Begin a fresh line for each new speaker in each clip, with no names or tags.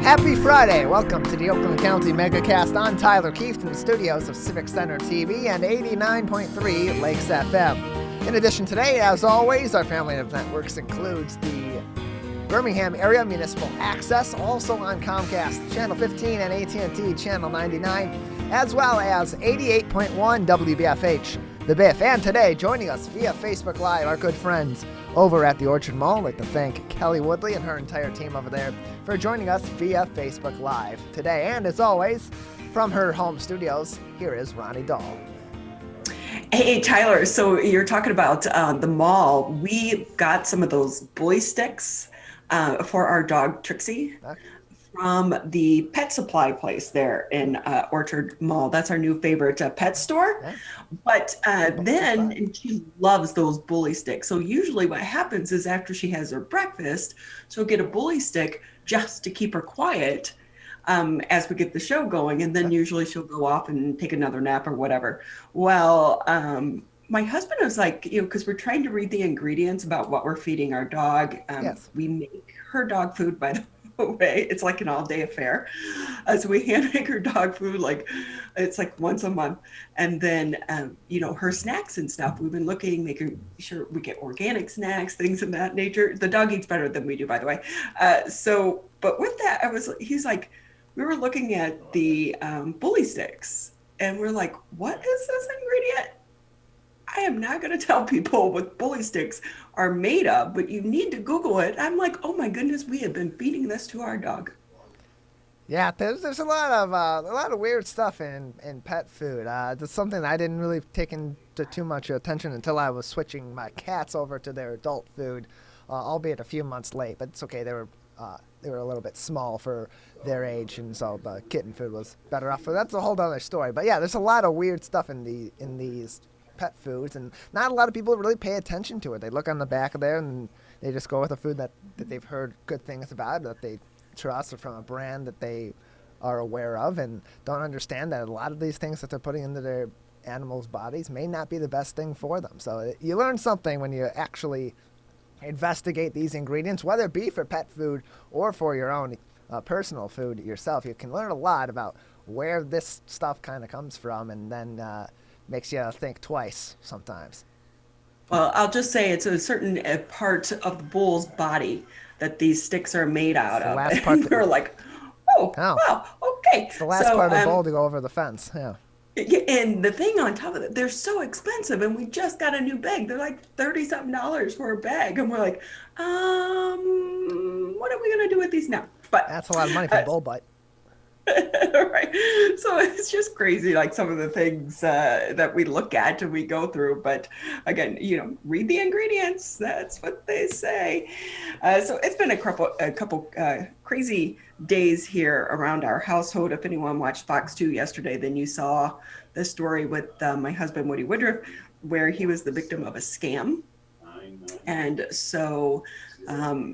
Happy Friday! Welcome to the Oakland County Megacast. I'm Tyler Keefe from the studios of Civic Center TV and 89.3 Lakes FM. In addition today, as always, our family of networks includes the Birmingham Area Municipal Access, also on Comcast Channel 15 and AT&T Channel 99, as well as 88.1 WBFH, The Biff. And today, joining us via Facebook Live, our good friends over at the Orchard Mall. I'd like to thank Kelly Woodley and her entire team over there for joining us via Facebook Live today. And as always, from her home studios, here is Ronnie Dahl.
Hey, Tyler, so you're talking about the mall. We got some of those bully sticks for our dog Trixie from the pet supply place there in Orchard Mall. That's our new favorite pet store. Yeah. But then and she loves those bully sticks. So usually what happens is after she has her breakfast, she'll get a bully stick just to keep her quiet as we get the show going. And then usually she'll go off and take another nap or whatever. Well, my husband was like, because we're trying to read the ingredients about what we're feeding our dog. Yes. We make her dog food, by the way. It's like an all-day affair. So we hand make her dog food, it's like once a month. And then, her snacks and stuff, we've been making sure we get organic snacks, things of that nature. The dog eats better than we do, by the way. But with that, he's like, we were looking at the bully sticks and we're like, what is this ingredient? I am not going to tell people what bully sticks are made of, but you need to Google it. I'm like, oh my goodness, we have been feeding this to our dog.
Yeah, there's a lot of weird stuff in pet food. That's something I didn't really take into too much attention until I was switching my cats over to their adult food, albeit a few months late. But it's okay. They were a little bit small for their age, and so the kitten food was better off. So that's a whole other story. But yeah, there's a lot of weird stuff in these pet foods, and not a lot of people really pay attention to it. They look on the back of there and they just go with a food that they've heard good things about, that they trust, or from a brand that they are aware of, and don't understand that a lot of these things that they're putting into their animals' bodies may not be the best thing for them. So you learn something when you actually investigate these ingredients, whether it be for pet food or for your own personal food yourself. You can learn a lot about where this stuff kind of comes from, and then makes you think twice sometimes.
Well, I'll just say it's a certain part of the bull's body that these sticks are made out of.
Last part
they're like, wow, okay.
It's the last part of the bull to go over the fence, yeah.
And the thing on top of it, they're so expensive, and we just got a new bag. They're like $30-something for a bag, and we're like, what are we gonna do with these now? But
that's a lot of money for a bull butt.
Right. So it's just crazy, like some of the things that we look at and we go through. But again, read the ingredients. That's what they say. So it's been a couple crazy days here around our household. If anyone watched Fox 2 yesterday, then you saw the story with my husband, Woody Woodruff, where he was the victim of a scam. And so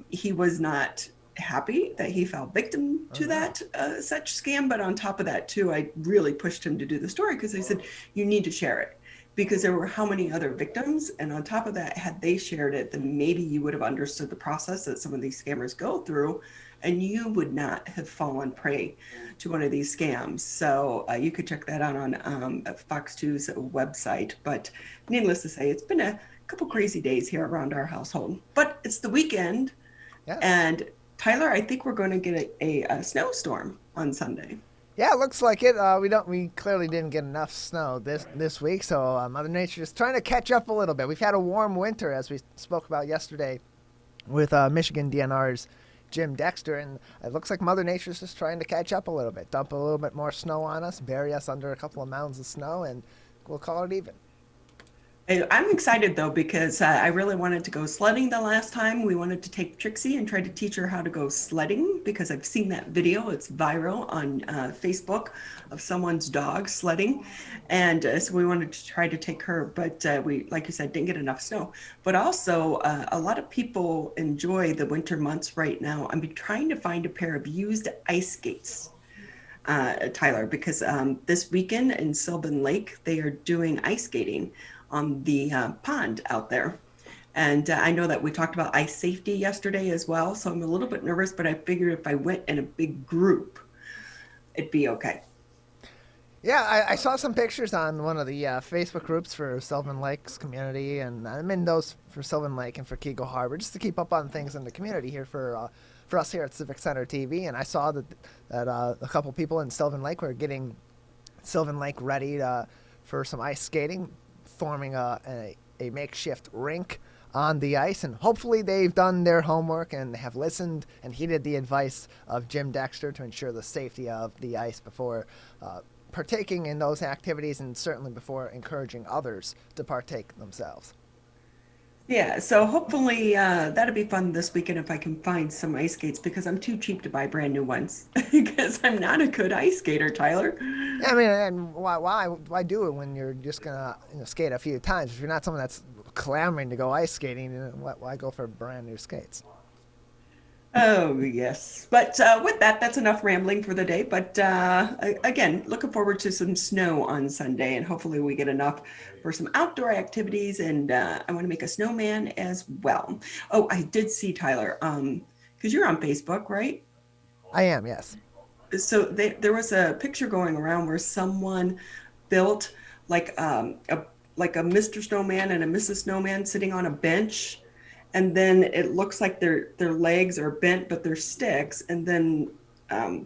he was not happy that he fell victim to that such scam. But on top of that too, I really pushed him to do the story, because I said, you need to share it, because there were how many other victims. And on top of that, had they shared it, then maybe you would have understood the process that some of these scammers go through, and you would not have fallen prey to one of these scams. So you could check that out on Fox 2's website. But needless to say, it's been a couple crazy days here around our household, but it's the weekend. Yes. And Tyler, I think we're going to get a snowstorm on Sunday.
Yeah, it looks like it. We clearly didn't get enough snow this week, so Mother Nature is trying to catch up a little bit. We've had a warm winter, as we spoke about yesterday, with Michigan DNR's Jim Dexter, and it looks like Mother Nature's just trying to catch up a little bit, dump a little bit more snow on us, bury us under a couple of mounds of snow, and we'll call it even.
I'm excited though, because I really wanted to go sledding the last time. We wanted to take Trixie and try to teach her how to go sledding, because I've seen that video. It's viral on Facebook of someone's dog sledding. And so we wanted to try to take her, but we, like you said, didn't get enough snow. But also a lot of people enjoy the winter months right now. I'm trying to find a pair of used ice skates, Tyler, because this weekend in Sylvan Lake, they are doing ice skating on the pond out there. And I know that we talked about ice safety yesterday as well. So I'm a little bit nervous, but I figured if I went in a big group, it'd be okay.
Yeah, I saw some pictures on one of the Facebook groups for Sylvan Lake's community, and I'm in those for Sylvan Lake and for Keego Harbor, just to keep up on things in the community here for us here at Civic Center TV. And I saw that a couple people in Sylvan Lake were getting Sylvan Lake ready for some ice skating, forming a makeshift rink on the ice, and hopefully they've done their homework and have listened and heeded the advice of Jim Dexter to ensure the safety of the ice before partaking in those activities, and certainly before encouraging others to partake themselves.
Yeah, so hopefully that'll be fun this weekend if I can find some ice skates, because I'm too cheap to buy brand new ones because I'm not a good ice skater, Tyler.
Yeah, I mean, and why do it when you're just gonna skate a few times? If you're not someone that's clamoring to go ice skating, why go for brand new skates?
Oh, yes. But with that, that's enough rambling for the day. But again, looking forward to some snow on Sunday, and hopefully we get enough for some outdoor activities. And I want to make a snowman as well. Oh, I did see, Tyler, because you're on Facebook, right?
I am, yes.
So there was a picture going around where someone built like a Mr. Snowman and a Mrs. Snowman sitting on a bench. And then it looks like their legs are bent, but they're sticks. And then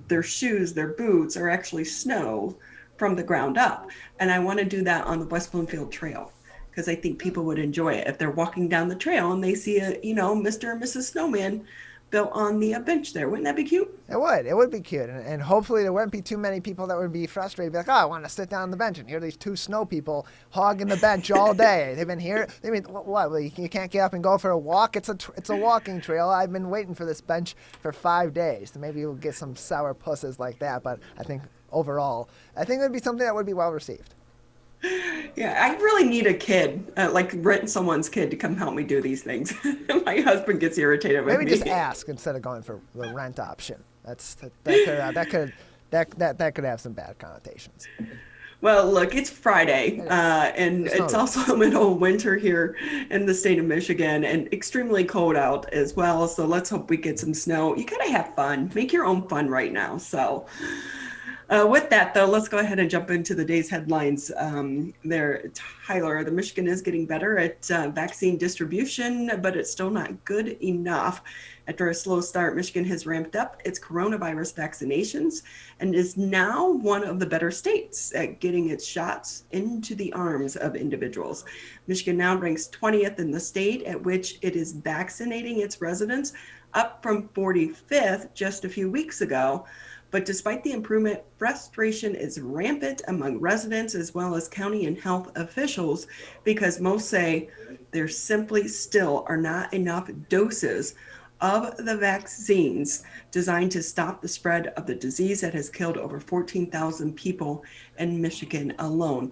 their shoes, their boots are actually snow from the ground up. And I want to do that on the West Bloomfield Trail, because I think people would enjoy it if they're walking down the trail and they see a, Mr. and Mrs. Snowman built on the bench there. Wouldn't that be cute?
It would be cute, and hopefully there wouldn't be too many people that would be frustrated, be like, oh, I want to sit down on the bench, and here are these two snow people hogging the bench all day. They've been here. They mean, what? Well, you can't get up and go for a walk. It's a walking trail. I've been waiting for this bench for 5 days. So maybe you'll get some sour pusses like that. But I think overall, it would be something that would be well received.
Yeah, I really need a kid, like rent someone's kid to come help me do these things. My husband gets irritated with me.
Maybe just ask instead of going for the rent option. That could have some bad connotations.
Well, look, it's Friday, and it's also middle of winter here in the state of Michigan, and extremely cold out as well. So let's hope we get some snow. You gotta have fun. Make your own fun right now. So. With that, though, let's go ahead and jump into the day's headlines. Tyler, the Michigan is getting better at vaccine distribution, but it's still not good enough. After a slow start, Michigan has ramped up its coronavirus vaccinations and is now one of the better states at getting its shots into the arms of individuals. Michigan now ranks 20th in the state at which it is vaccinating its residents, up from 45th just a few weeks ago. But despite the improvement, frustration is rampant among residents as well as county and health officials, because most say there simply still are not enough doses of the vaccines designed to stop the spread of the disease that has killed over 14,000 people in Michigan alone.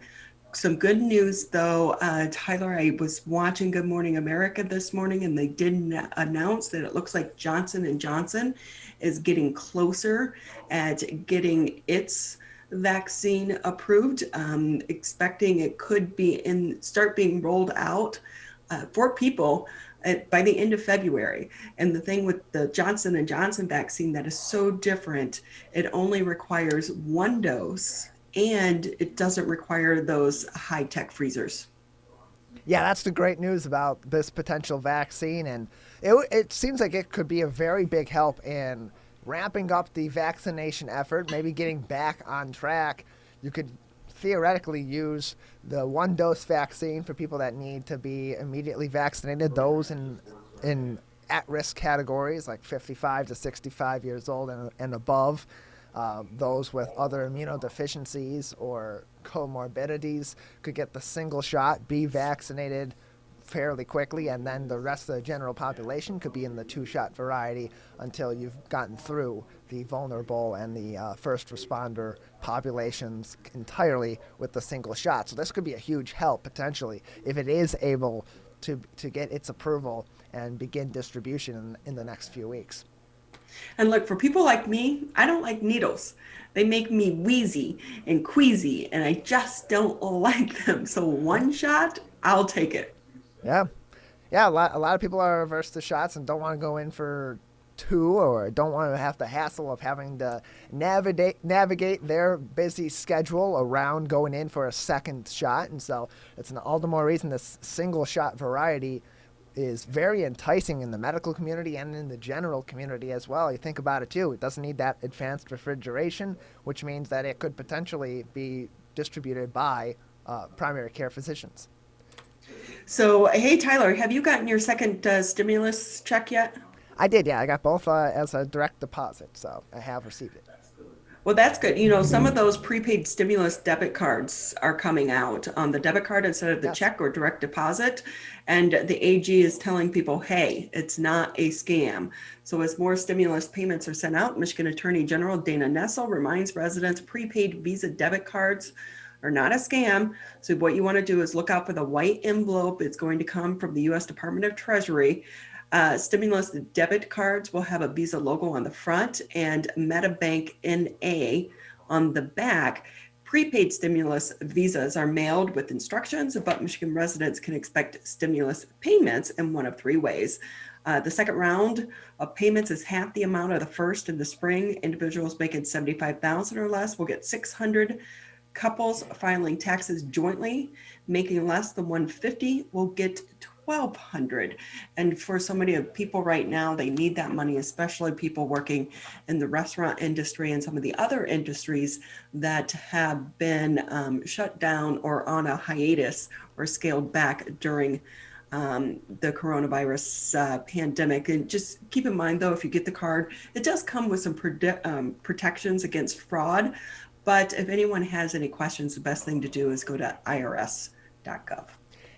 Some good news, though, Tyler, I was watching Good Morning America this morning, and they did announce that it looks like Johnson & Johnson is getting closer at getting its vaccine approved, expecting it could start being rolled out for people by the end of February. And the thing with the Johnson & Johnson vaccine that is so different, it only requires one dose, and it doesn't require those high-tech freezers.
Yeah, that's the great news about this potential vaccine, and it seems like it could be a very big help in ramping up the vaccination effort, maybe getting back on track. You could theoretically use the one-dose vaccine for people that need to be immediately vaccinated, those in at-risk categories like 55 to 65 years old and above. Those with other immunodeficiencies or comorbidities could get the single shot, be vaccinated fairly quickly, and then the rest of the general population could be in the two-shot variety until you've gotten through the vulnerable and the first responder populations entirely with the single shot. So this could be a huge help potentially if it is able to get its approval and begin distribution in the next few weeks.
And look, for people like me, I don't like needles. They make me wheezy and queasy, and I just don't like them. So one shot, I'll take it.
Yeah. Yeah, a lot of people are averse to shots and don't want to go in for two, or don't want to have the hassle of having to navigate their busy schedule around going in for a second shot. And so it's all the more reason this single shot variety is very enticing in the medical community and in the general community as well. You think about it too. It doesn't need that advanced refrigeration, which means that it could potentially be distributed by primary care physicians.
So, hey, Tyler, have you gotten your second stimulus check yet?
I did, yeah. I got both as a direct deposit, so I have received it.
Well, that's good. You know, some of those prepaid stimulus debit cards are coming out on the debit card instead of the
Yes.
check or direct deposit. And the AG is telling people, hey, it's not a scam. So as more stimulus payments are sent out, Michigan Attorney General Dana Nessel reminds residents prepaid Visa debit cards are not a scam. So what you want to do is look out for the white envelope. It's going to come from the U.S. Department of Treasury. Stimulus debit cards will have a Visa logo on the front and MetaBank NA on the back. Prepaid stimulus visas are mailed with instructions, but Michigan residents can expect stimulus payments in one of three ways. The second round of payments is half the amount of the first in the spring. Individuals making $75,000 or less will get $600. Couples filing taxes jointly making less than $150 will get $1,200. And for so many of people right now, they need that money, especially people working in the restaurant industry and some of the other industries that have been shut down or on a hiatus or scaled back during the coronavirus pandemic. And just keep in mind, though, if you get the card, it does come with some protections against fraud. But if anyone has any questions, the best thing to do is go to irs.gov.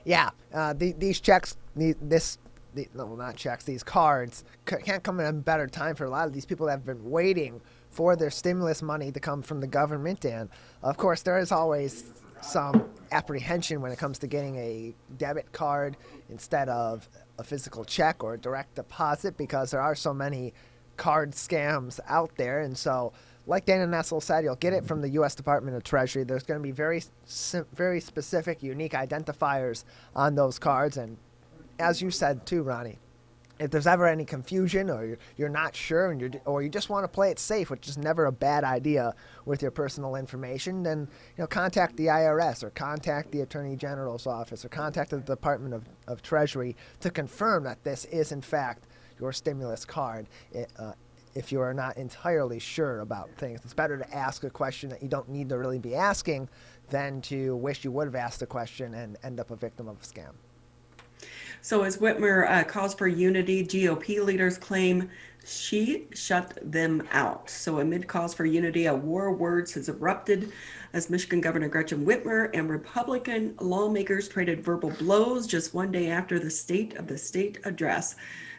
Yeah, these checks, not checks, these cards can't come in a better time for a lot of these people that have been waiting for their stimulus money to come from the government. And of course, there is always some apprehension when it comes to getting a debit card instead of a physical check or a direct deposit, because there are so many card scams out there. And so, like Dana Nessel said, you'll get it from the U.S. Department of Treasury. There's going to be very specific, unique identifiers on those cards. And as you said too, Ronnie, if there's ever any confusion or you're not sure or you just want to play it safe, which is never a bad idea with your personal information, then contact the IRS or contact the Attorney General's office or contact the Department of Treasury to confirm that this is in fact your stimulus card. If you are not entirely sure about things, it's better to ask a question that you don't need to really be asking than to wish you would have asked a question and end up a victim of a scam.
So as Whitmer calls for unity, GOP leaders claim she shut them out. So amid calls for unity, a war of words has erupted as Michigan Governor Gretchen Whitmer and Republican lawmakers traded verbal blows just one day after the State of the State address.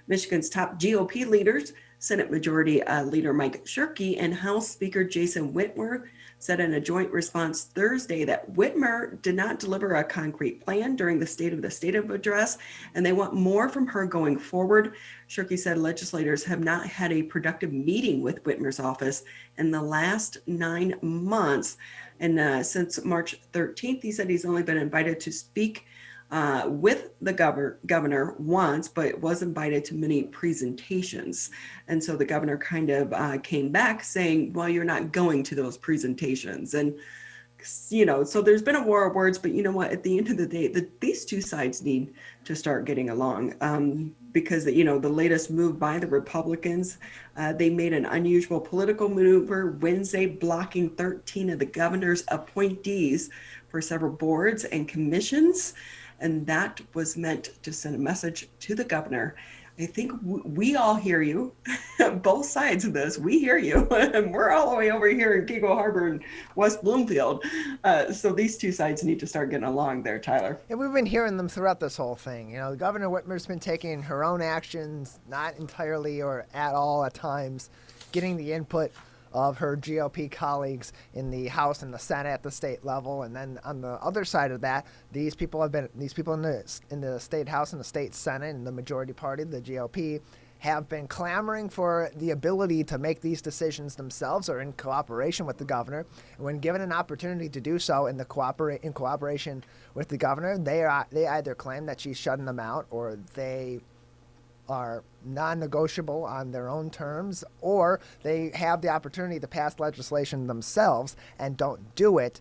Michigan's top GOP leaders, Senate Majority Leader Mike Shirkey and House Speaker Jason Whitmer, said in a joint response Thursday that Whitmer did not deliver a concrete plan during the State of the State address, and they want more from her going forward. Shirkey said legislators have not had a productive meeting with Whitmer's office in the last 9 months. And since March 13th, he said he's only been invited to speak with the governor once, but was invited to many presentations. And so the governor kind of came back saying, well, you're not going to those presentations. And, so there's been a war of words, but you know what, at the end of the day, these two sides need to start getting along because, the latest move by the Republicans, they made an unusual political maneuver Wednesday, blocking 13 of the governor's appointees for several boards and commissions. And that was meant to send a message to the governor. I think we all hear you, both sides of this. We hear you, and we're all the way over here in Giggle Harbor and West Bloomfield. So these two sides need to start getting along there, Tyler.
And we've been hearing them throughout this whole thing. Governor Whitmer's been taking her own actions, not entirely or at all at times, getting the input of her GOP colleagues in the House and the Senate at the state level, and then on the other side of that, these people in the state House and the state Senate and the majority party, the GOP, have been clamoring for the ability to make these decisions themselves or in cooperation with the governor. And when given an opportunity to do so in cooperation with the governor, they either claim that she's shutting them out, or they are non-negotiable on their own terms, or they have the opportunity to pass legislation themselves and don't do it,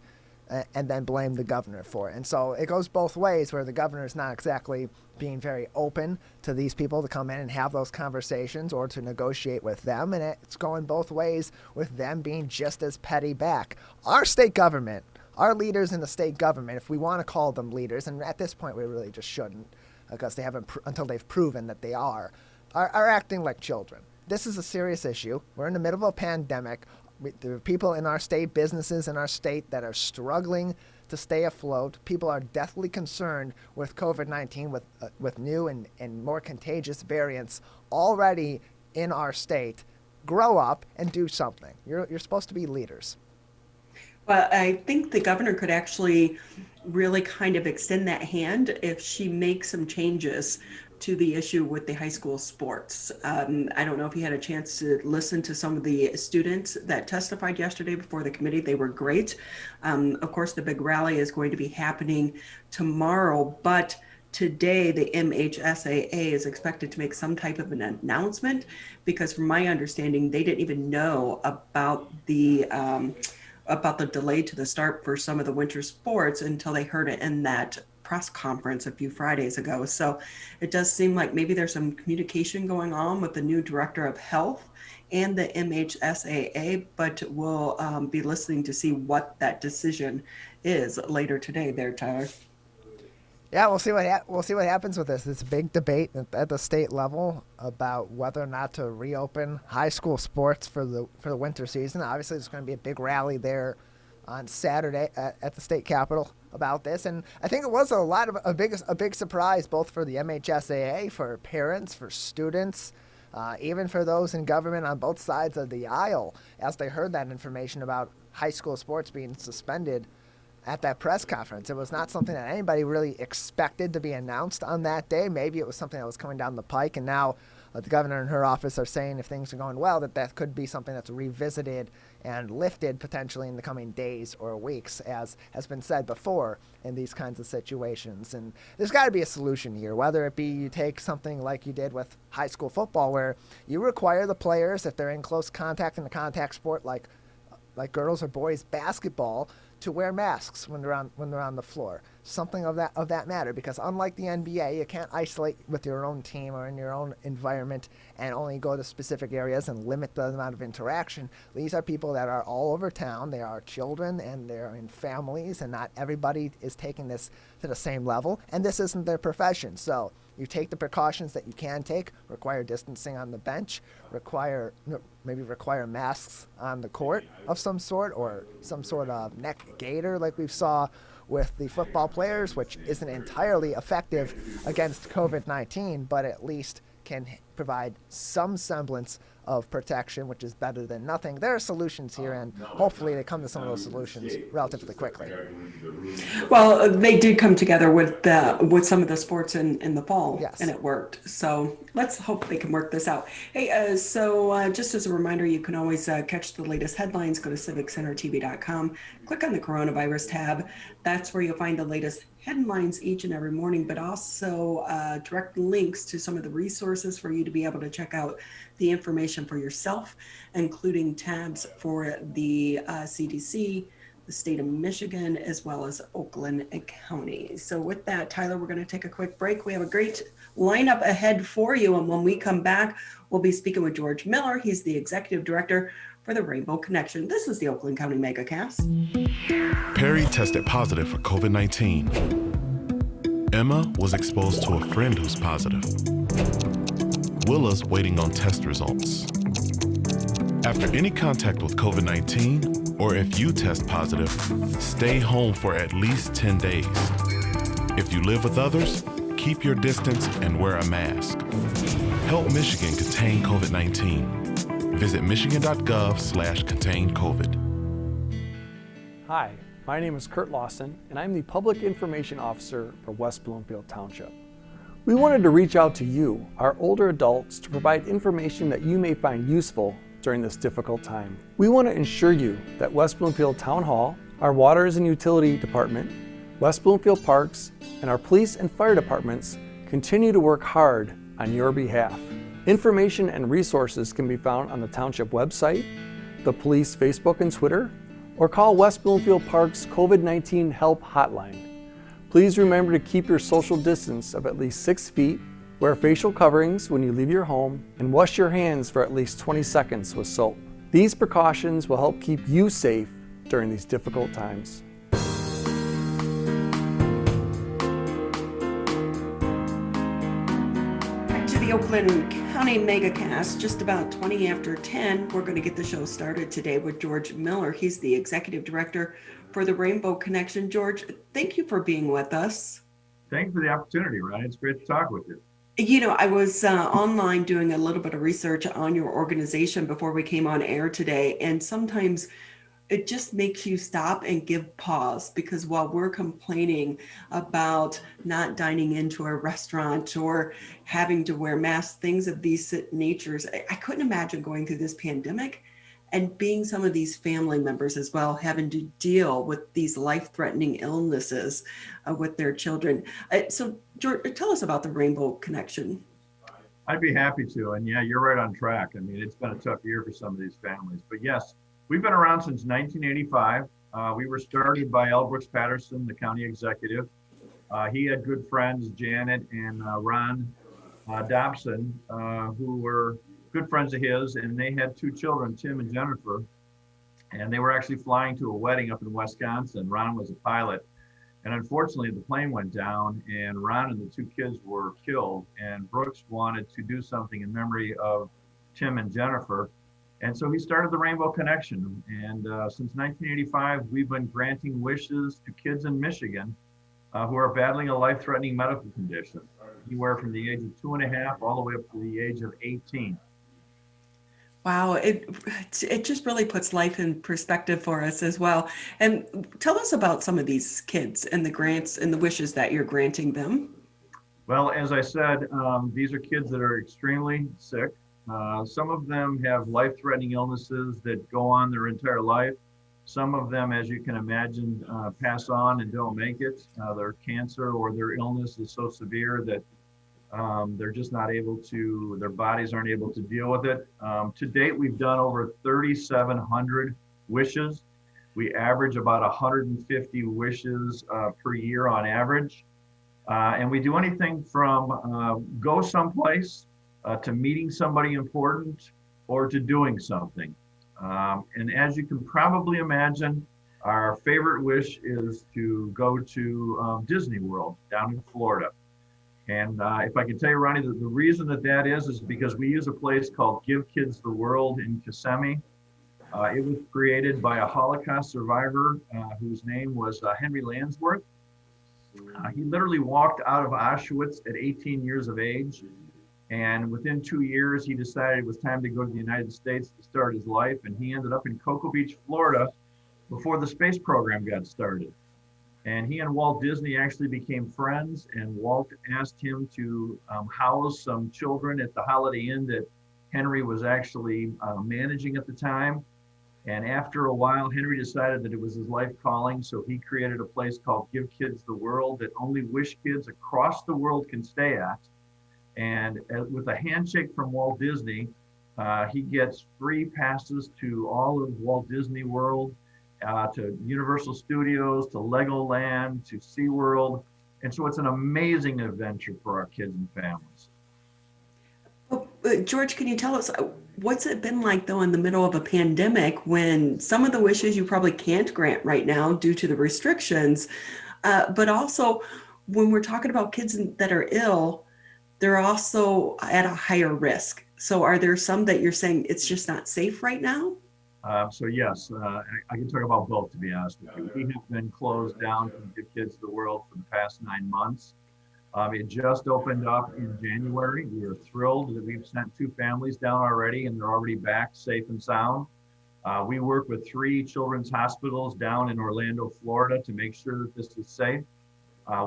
and then blame the governor for it. And so it goes both ways, where the governor is not exactly being very open to these people to come in and have those conversations or to negotiate with them. And it's going both ways with them being just as petty back. Our state government, our leaders in the state government, if we want to call them leaders, and at this point we really just shouldn't, because they haven't until they've proven that they are acting like children. This is a serious issue. We're in the middle of a pandemic. There are people in our state, businesses in our state, that are struggling to stay afloat. People are deathly concerned with COVID-19, with new and more contagious variants already in our state. Grow up and do something. You're supposed to be leaders.
Well, I think the governor could actually really kind of extend that hand if she makes some changes to the issue with the high school sports. I don't know if you had a chance to listen to some of the students that testified yesterday before the committee. They were great. Of course, the big rally is going to be happening tomorrow, but today the MHSAA is expected to make some type of an announcement, because from my understanding, they didn't even know about the delay to the start for some of the winter sports until they heard it in that press conference a few Fridays ago. So it does seem like maybe there's some communication going on with the new director of health and the MHSAA, but we'll be listening to see what that decision is later today there, Tyler.
Yeah, we'll see what happens with this. It's a big debate at the state level about whether or not to reopen high school sports for the winter season. Obviously, there's going to be a big rally there on Saturday at the state capitol about this, and I think it was a big surprise, both for the MHSAA, for parents, for students, even for those in government on both sides of the aisle, as they heard that information about high school sports being suspended at that press conference. It was not something that anybody really expected to be announced on that day. Maybe it was something that was coming down the pike, and now the governor and her office are saying, if things are going well, that could be something that's revisited and lifted potentially in the coming days or weeks, as has been said before in these kinds of situations. And there's got to be a solution here, whether it be you take something like you did with high school football, where you require the players, if they're in close contact in a contact sport like girls or boys basketball, to wear masks when they're on the floor. Something of that matter, because unlike the NBA, you can't isolate with your own team or in your own environment and only go to specific areas and limit the amount of interaction. These are people that are all over town. They are children and they're in families, and not everybody is taking this to the same level, and this isn't their profession. So you take the precautions that you can take, require distancing on the bench, maybe require masks on the court of some sort, or some sort of neck gaiter like we saw with the football players, which isn't entirely effective against COVID-19, but at least can provide some semblance of protection, which is better than nothing. There are solutions here, and hopefully they come to some of those solutions relatively quickly.
Well, they did come together with some of the sports in the fall,
yes,
and it worked. So let's hope they can work this out. Hey, so just as a reminder, you can always catch the latest headlines. Go to civiccentertv.com, click on the coronavirus tab. That's where you'll find the latest headlines each and every morning, but also direct links to some of the resources for you to be able to check out the information for yourself, including tabs for the CDC, the state of Michigan, as well as Oakland County. So with that, Tyler, we're going to take a quick break. We have a great lineup ahead for you, and when we come back, we'll be speaking with George Miller. He's the executive director for the Rainbow Connection. This is the Oakland County Megacast.
Perry tested positive for COVID-19. Emma was exposed to a friend who's positive. Willa's waiting on test results. After any contact with COVID-19, or if you test positive, stay home for at least 10 days. If you live with others, keep your distance and wear a mask. Help Michigan contain COVID-19. Visit michigan.gov/containcovid.
Hi, my name is Kurt Lawson, and I'm the Public Information Officer for West Bloomfield Township. We wanted to reach out to you, our older adults, to provide information that you may find useful during this difficult time. We want to ensure you that West Bloomfield Town Hall, our Waters and Utility Department, West Bloomfield Parks, and our police and fire departments continue to work hard on your behalf. Information and resources can be found on the Township website, the police Facebook and Twitter, or call West Bloomfield Park's COVID-19 Help Hotline. Please remember to keep your social distance of at least 6 feet, wear facial coverings when you leave your home, and wash your hands for at least 20 seconds with soap. These precautions will help keep you safe during these difficult times.
Back to the Oakland County Megacast, just about 20 after 10. We're going to get the show started today with George Miller. He's the executive director for the Rainbow Connection. George, thank you for being with us.
Thanks for the opportunity, Ryan. It's great to talk with you.
You know, I was online doing a little bit of research on your organization before we came on air today, and sometimes it just makes you stop and give pause, because while we're complaining about not dining into a restaurant or having to wear masks, things of these natures, I couldn't imagine going through this pandemic and being some of these family members as well, having to deal with these life-threatening illnesses with their children. So, George, tell us about the Rainbow Connection.
I'd be happy to. And yeah, you're right on track. I mean, it's been a tough year for some of these families. But yes, we've been around since 1985. We were started by L. Brooks Patterson, the county executive. He had good friends, Janet and Ron Dobson, who were good friends of his, and they had 2 children, Tim and Jennifer, and they were actually flying to a wedding up in Wisconsin. Ron was a pilot, and unfortunately the plane went down, and Ron and the 2 kids were killed, and Brooks wanted to do something in memory of Tim and Jennifer, and so he started the Rainbow Connection. And since 1985, we've been granting wishes to kids in Michigan who are battling a life-threatening medical condition, anywhere from the age of 2.5 all the way up to the age of 18.
Wow, it just really puts life in perspective for us as well. And tell us about some of these kids and the grants and the wishes that you're granting them.
Well, as I said, these are kids that are extremely sick. Some of them have life-threatening illnesses that go on their entire life. Some of them, as you can imagine, pass on and don't make it. Their cancer or their illness is so severe that they're just not able to, their bodies aren't able to deal with it. To date, we've done over 3,700 wishes. We average about 150 wishes per year on average. And we do anything from go someplace to meeting somebody important or to doing something. And as you can probably imagine, our favorite wish is to go to Disney World down in Florida. And if I can tell you, Ronnie, the reason that is because we use a place called Give Kids the World in Kissimmee. It was created by a Holocaust survivor whose name was Henry Landsworth. He literally walked out of Auschwitz at 18 years of age. And within 2 years, he decided it was time to go to the United States to start his life. And he ended up in Cocoa Beach, Florida, before the space program got started. And he and Walt Disney actually became friends, and Walt asked him to house some children at the Holiday Inn that Henry was actually managing at the time. And after a while, Henry decided that it was his life calling, so he created a place called Give Kids the World that only Wish kids across the world can stay at. And with a handshake from Walt Disney, he gets free passes to all of Walt Disney World, to Universal Studios, to Legoland, to SeaWorld. And so it's an amazing adventure for our kids and families.
Well, George, can you tell us, what's it been like, though, in the middle of a pandemic when some of the wishes you probably can't grant right now due to the restrictions, but also when we're talking about kids that are ill, they're also at a higher risk. So are there some that you're saying it's just not safe right now?
So yes, I can talk about both, to be honest with you. We have been closed down from Give Kids the World for the past 9 months. It just opened up in January. We are thrilled that we've sent 2 families down already, and they're already back safe and sound. We work with 3 children's hospitals down in Orlando, Florida, to make sure that this is safe.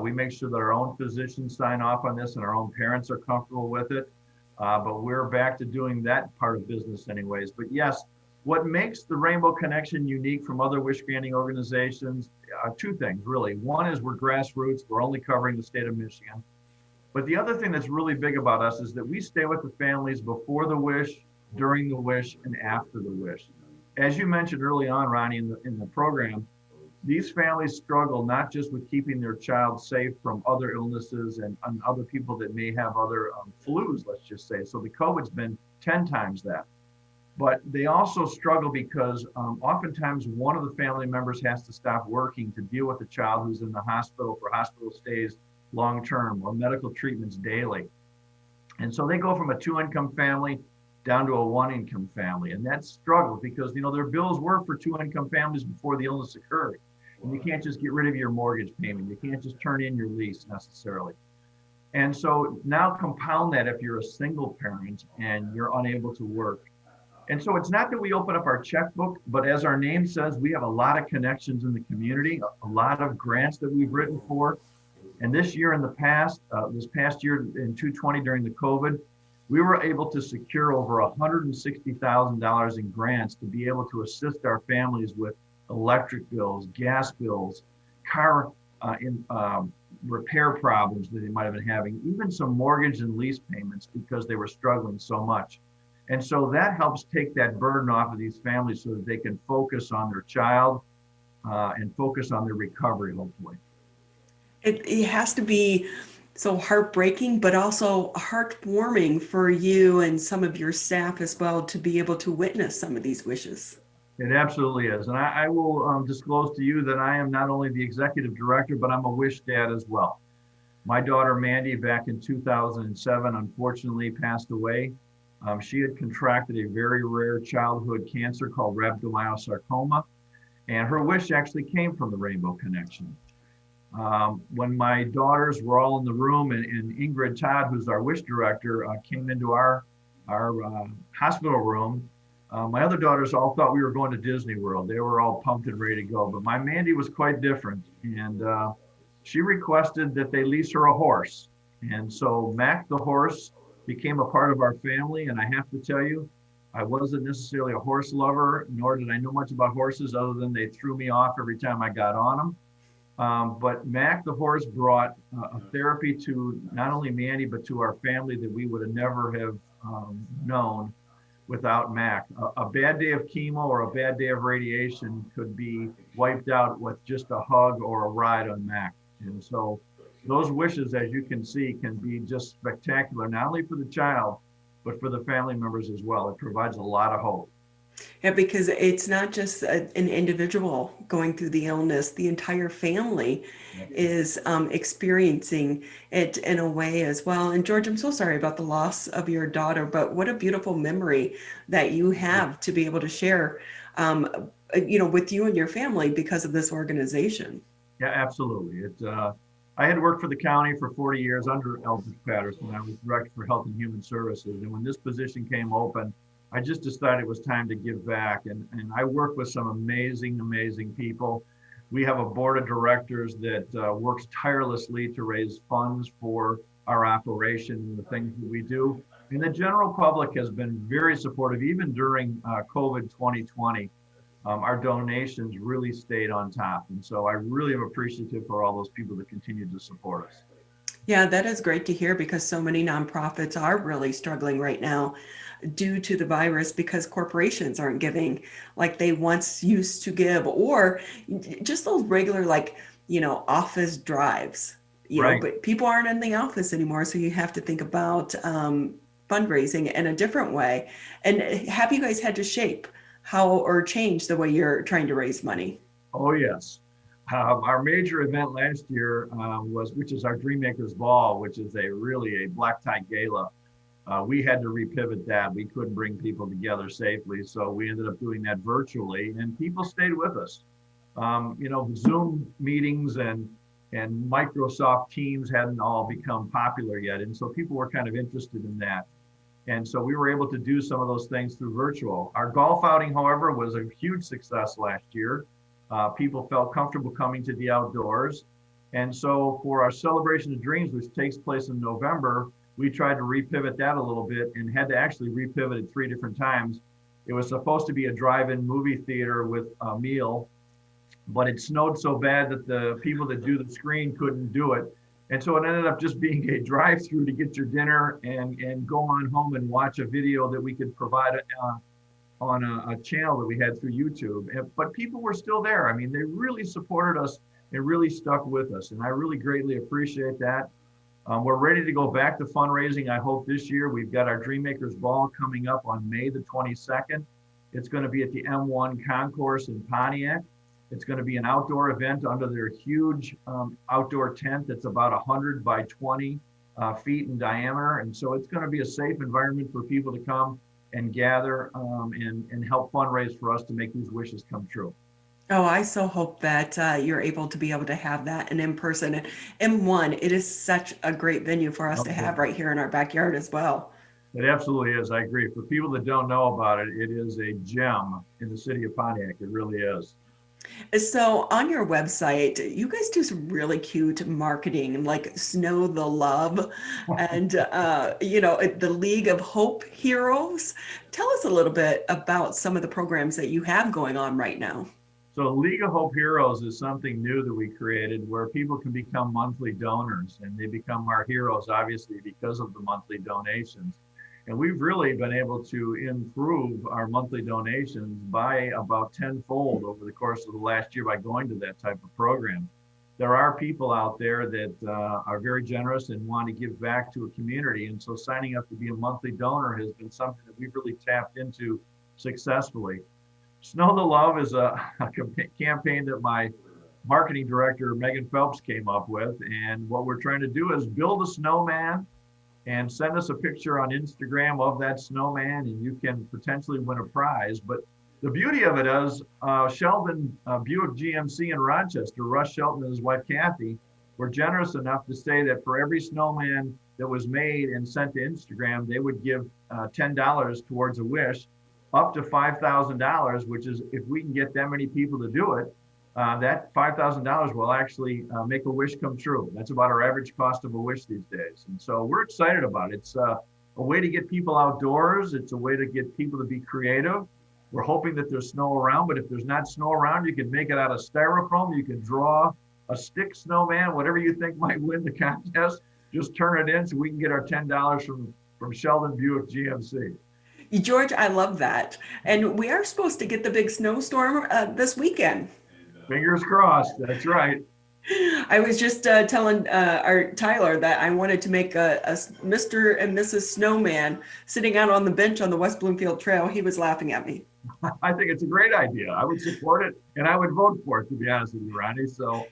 We make sure that our own physicians sign off on this and our own parents are comfortable with it. But we're back to doing that part of business anyways. But yes, what makes the Rainbow Connection unique from other wishbanding organizations, two things really. One is we're grassroots, we're only covering the state of Michigan. But the other thing that's really big about us is that we stay with the families before the wish, during the wish, and after the wish. As you mentioned early on, Ronnie, in the program, these families struggle not just with keeping their child safe from other illnesses and other people that may have other flus, let's just say. So the COVID's been 10 times that. But they also struggle because oftentimes one of the family members has to stop working to deal with a child who's in the hospital for hospital stays long-term or medical treatments daily. And so they go from a 2-income family down to a 1-income family. And that struggle because, their bills were for 2-income families before the illness occurred. And you can't just get rid of your mortgage payment. You can't just turn in your lease necessarily. And so now compound that if you're a single parent and you're unable to work. And so it's not that we open up our checkbook, but as our name says, we have a lot of connections in the community, a lot of grants that we've written for. And this year in the past, this past year in 2020 during the COVID, we were able to secure over $160,000 in grants to be able to assist our families with electric bills, gas bills, car repair problems that they might have been having, even some mortgage and lease payments because they were struggling so much. And so that helps take that burden off of these families so that they can focus on their child and focus on their recovery, hopefully.
It has to be so heartbreaking, but also heartwarming for you and some of your staff as well to be able to witness some of these wishes.
It absolutely is. And I will disclose to you that I am not only the executive director, but I'm a wish dad as well. My daughter, Mandy, back in 2007, unfortunately passed away. She had contracted a very rare childhood cancer called rhabdomyosarcoma, and her wish actually came from the Rainbow Connection. When my daughters were all in the room and Ingrid Todd, who's our wish director, came into our hospital room, my other daughters all thought we were going to Disney World. They were all pumped and ready to go, but my Mandy was quite different. And she requested that they lease her a horse. And so Mac the horse became a part of our family. And I have to tell you, I wasn't necessarily a horse lover, nor did I know much about horses other than they threw me off every time I got on them. But Mac the horse brought a therapy to not only Mandy, but to our family that we would have never have known without Mac. A bad day of chemo or a bad day of radiation could be wiped out with just a hug or a ride on Mac. And so those wishes, as you can see, can be just spectacular, not only for the child, but for the family members as well. It provides a lot of hope.
Yeah, because it's not just an individual going through the illness, the entire family is experiencing it in a way as well. And George, I'm so sorry about the loss of your daughter, but what a beautiful memory that you have to be able to share, with you and your family because of this organization.
Yeah, absolutely. I had worked for the county for 40 years under Eldridge Patterson. I was director for Health and Human Services. And when this position came open, I just decided it was time to give back. And I work with some amazing, amazing people. We have a board of directors that works tirelessly to raise funds for our operation and the things that we do. And the general public has been very supportive, even during COVID 2020. Our donations really stayed on top. And so I really am appreciative for all those people that continue to support us.
Yeah, that is great to hear because so many nonprofits are really struggling right now due to the virus because corporations aren't giving like they once used to give, or just those regular, office drives,
Right.
But people aren't in the office anymore. So you have to think about fundraising in a different way. And have you guys had to shape or change the way you're trying to raise money?
Oh, yes. Our major event last year which is our Dreammakers Ball, which is really a black tie gala. We had to repivot that. We couldn't bring people together safely, so we ended up doing that virtually, and people stayed with us. Zoom meetings and Microsoft Teams hadn't all become popular yet, and so people were kind of interested in that. And so we were able to do some of those things through virtual. Our golf outing, however, was a huge success last year. People felt comfortable coming to the outdoors. And so for our Celebration of Dreams, which takes place in November, we tried to repivot that a little bit and had to actually repivot it 3 different times. It was supposed to be a drive-in movie theater with a meal, but it snowed so bad that the people that do the screen couldn't do it. And so it ended up just being a drive-through to get your dinner and go on home and watch a video that we could provide on a channel that we had through YouTube. But people were still there. I mean, they really supported us and really stuck with us. And I really greatly appreciate that. We're ready to go back to fundraising, I hope, this year. We've got our Dreammakers Ball coming up on May the 22nd. It's going to be at the M1 Concourse in Pontiac. It's going to be an outdoor event under their huge outdoor tent that's about 100 by 20 feet in diameter. And so it's going to be a safe environment for people to come and gather and help fundraise for us to make these wishes come true.
Oh, I so hope that you're able to be able to have that and in person. And M1, it is such a great venue for us to have right here in our backyard as well.
It absolutely is. I agree. For people that don't know about it, it is a gem in the city of Pontiac. It really is.
So on your website, you guys do some really cute marketing, like Snow the Love and, the League of Hope Heroes. Tell us a little bit about some of the programs that you have going on right now.
So League of Hope Heroes is something new that we created where people can become monthly donors, and they become our heroes, obviously, because of the monthly donations. And we've really been able to improve our monthly donations by about tenfold over the course of the last year by going to that type of program. There are people out there that are very generous and want to give back to a community. And so signing up to be a monthly donor has been something that we've really tapped into successfully. Snow the Love is a campaign that my marketing director, Megan Phelps, came up with. And what we're trying to do is build a snowman and send us a picture on Instagram of that snowman, and you can potentially win a prize. But the beauty of it is Sheldon Buick GMC in Rochester, Russ Shelton and his wife Kathy, were generous enough to say that for every snowman that was made and sent to Instagram, they would give $10 towards a wish, up to $5,000, which is, if we can get that many people to do it, that $5,000 will actually make a wish come true. That's about our average cost of a wish these days. And so we're excited about it. It's a way to get people outdoors. It's a way to get people to be creative. We're hoping that there's snow around, but if there's not snow around, you can make it out of styrofoam. You can draw a stick snowman, whatever you think might win the contest. Just turn it in so we can get our $10 from Sheldon Buick GMC.
George, I love that. And we are supposed to get the big snowstorm this weekend.
Fingers crossed. That's right.
I was just telling our Tyler that I wanted to make a Mr. and Mrs. Snowman sitting out on the bench on the West Bloomfield Trail. He was laughing at me.
I think it's a great idea. I would support it, and I would vote for it, to be honest with you, Ronnie. So,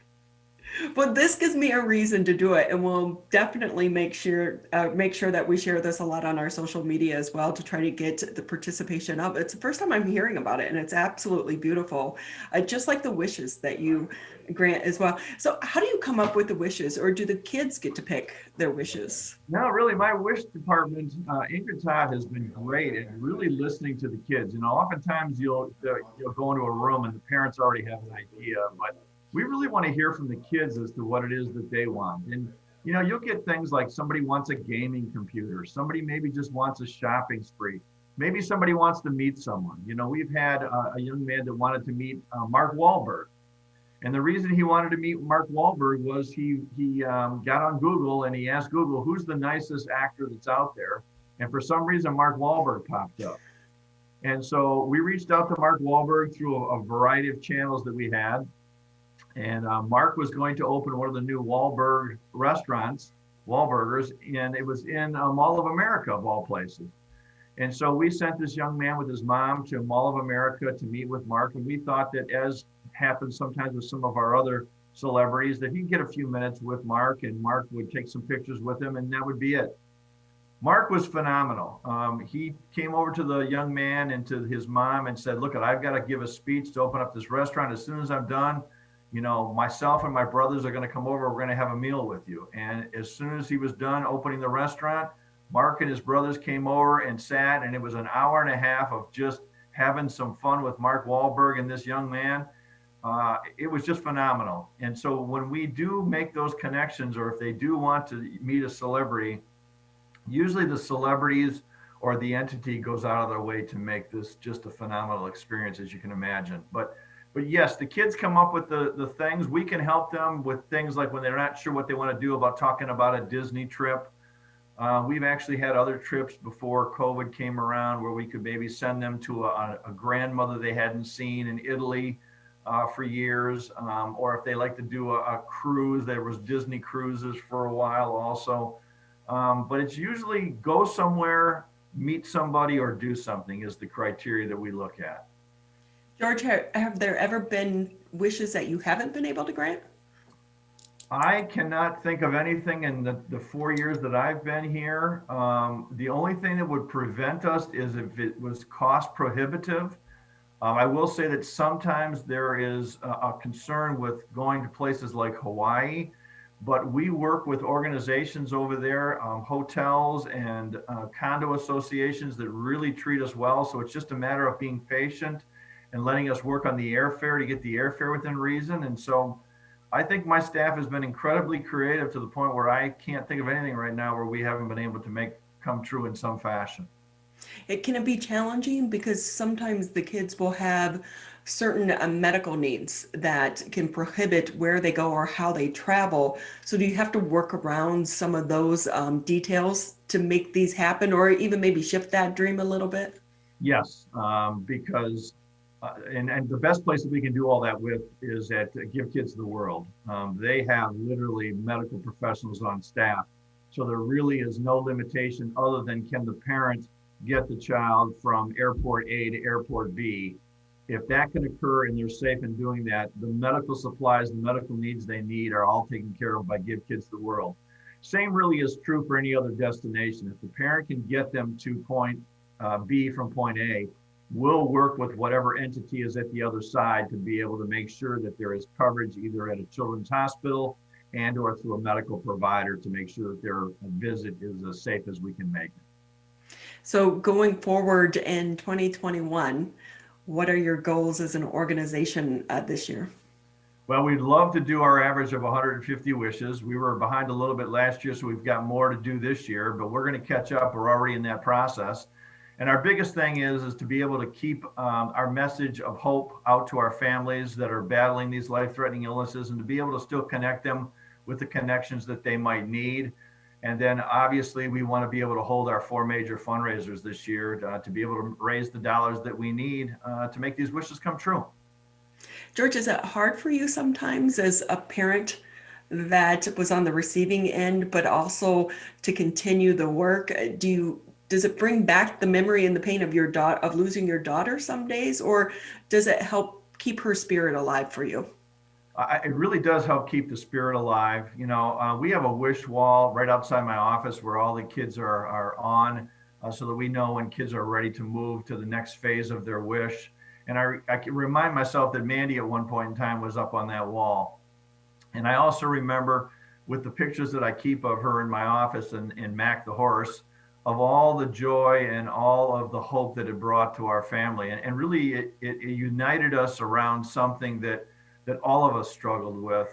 but this gives me a reason to do it, and we'll definitely make sure that we share this a lot on our social media as well to try to get the participation up. It's the first time I'm hearing about it, and it's absolutely beautiful, just like the wishes that you grant as well. So how do you come up with the wishes, or do the kids get to pick their wishes?
No, really, my wish department, Ingrid Todd, has been great at really listening to the kids. Oftentimes you'll go into a room and the parents already have an idea, but we really want to hear from the kids as to what it is that they want. And, you'll get things like somebody wants a gaming computer. Somebody maybe just wants a shopping spree. Maybe somebody wants to meet someone. We've had a young man that wanted to meet Mark Wahlberg. And the reason he wanted to meet Mark Wahlberg was he got on Google and he asked Google, who's the nicest actor that's out there? And for some reason, Mark Wahlberg popped up. And so we reached out to Mark Wahlberg through a variety of channels that we had. And Mark was going to open one of the new Wahlberg restaurants, Wahlburgers, and it was in Mall of America, of all places. And so we sent this young man with his mom to Mall of America to meet with Mark. And we thought that, as happens sometimes with some of our other celebrities, that he'd get a few minutes with Mark and Mark would take some pictures with him and that would be it. Mark was phenomenal. He came over to the young man and to his mom and said, look, I've got to give a speech to open up this restaurant. As soon as I'm done, myself and my brothers are going to come over. We're going to have a meal with you. And as soon as he was done opening the restaurant, Mark and his brothers came over and sat, and it was an hour and a half of just having some fun with Mark Wahlberg and this young man. it was just phenomenal. And so when we do make those connections, or if they do want to meet a celebrity, usually the celebrities or the entity goes out of their way to make this just a phenomenal experience, as you can imagine. But yes, the kids come up with the things. We can help them with things like when they're not sure what they want to do about talking about a Disney trip. We've actually had other trips before COVID came around where we could maybe send them to a grandmother they hadn't seen in Italy for years, or if they like to do a cruise. There was Disney cruises for a while also. But it's usually go somewhere, meet somebody, or do something is the criteria that we look at.
George, have there ever been wishes that you haven't been able to grant?
I cannot think of anything in the 4 years that I've been here. The only thing that would prevent us is if it was cost prohibitive. I will say that sometimes there is a concern with going to places like Hawaii, but we work with organizations over there, hotels and condo associations that really treat us well. So it's just a matter of being patient and letting us work on the airfare to get the airfare within reason. And so I think my staff has been incredibly creative to the point where I can't think of anything right now where we haven't been able to make come true in some fashion.
Can it be challenging because sometimes the kids will have certain medical needs that can prohibit where they go or how they travel? So do you have to work around some of those details to make these happen, or even maybe shift that dream a little bit?
Yes, because and the best place that we can do all that with is at Give Kids the World. They have literally medical professionals on staff. So there really is no limitation other than can the parent get the child from airport A to airport B. If that can occur and they're safe in doing that, the medical supplies, the medical needs they need are all taken care of by Give Kids the World. Same really is true for any other destination. If the parent can get them to point B from point A, we'll work with whatever entity is at the other side to be able to make sure that there is coverage either at a children's hospital and or through a medical provider to make sure that their visit is as safe as we can make it.
So going forward in 2021, what are your goals as an organization this year?
Well, we'd love to do our average of 150 wishes. We were behind a little bit last year, so we've got more to do this year, but we're going to catch up. We're already in that process. And our biggest thing is to be able to keep our message of hope out to our families that are battling these life-threatening illnesses, and to be able to still connect them with the connections that they might need. And then obviously we want to be able to hold our 4 major fundraisers this year to be able to raise the dollars that we need to make these wishes come true.
George, is it hard for you sometimes as a parent that was on the receiving end, but also to continue the work? Does it bring back the memory and the pain of of losing your daughter some days, or does it help keep her spirit alive for you?
It really does help keep the spirit alive. You know, we have a wish wall right outside my office where all the kids are on, so that we know when kids are ready to move to the next phase of their wish. And I can remind myself that Mandy at one point in time was up on that wall. And I also remember with the pictures that I keep of her in my office and Mac the horse, of all the joy and all of the hope that it brought to our family. And really it united us around something that all of us struggled with.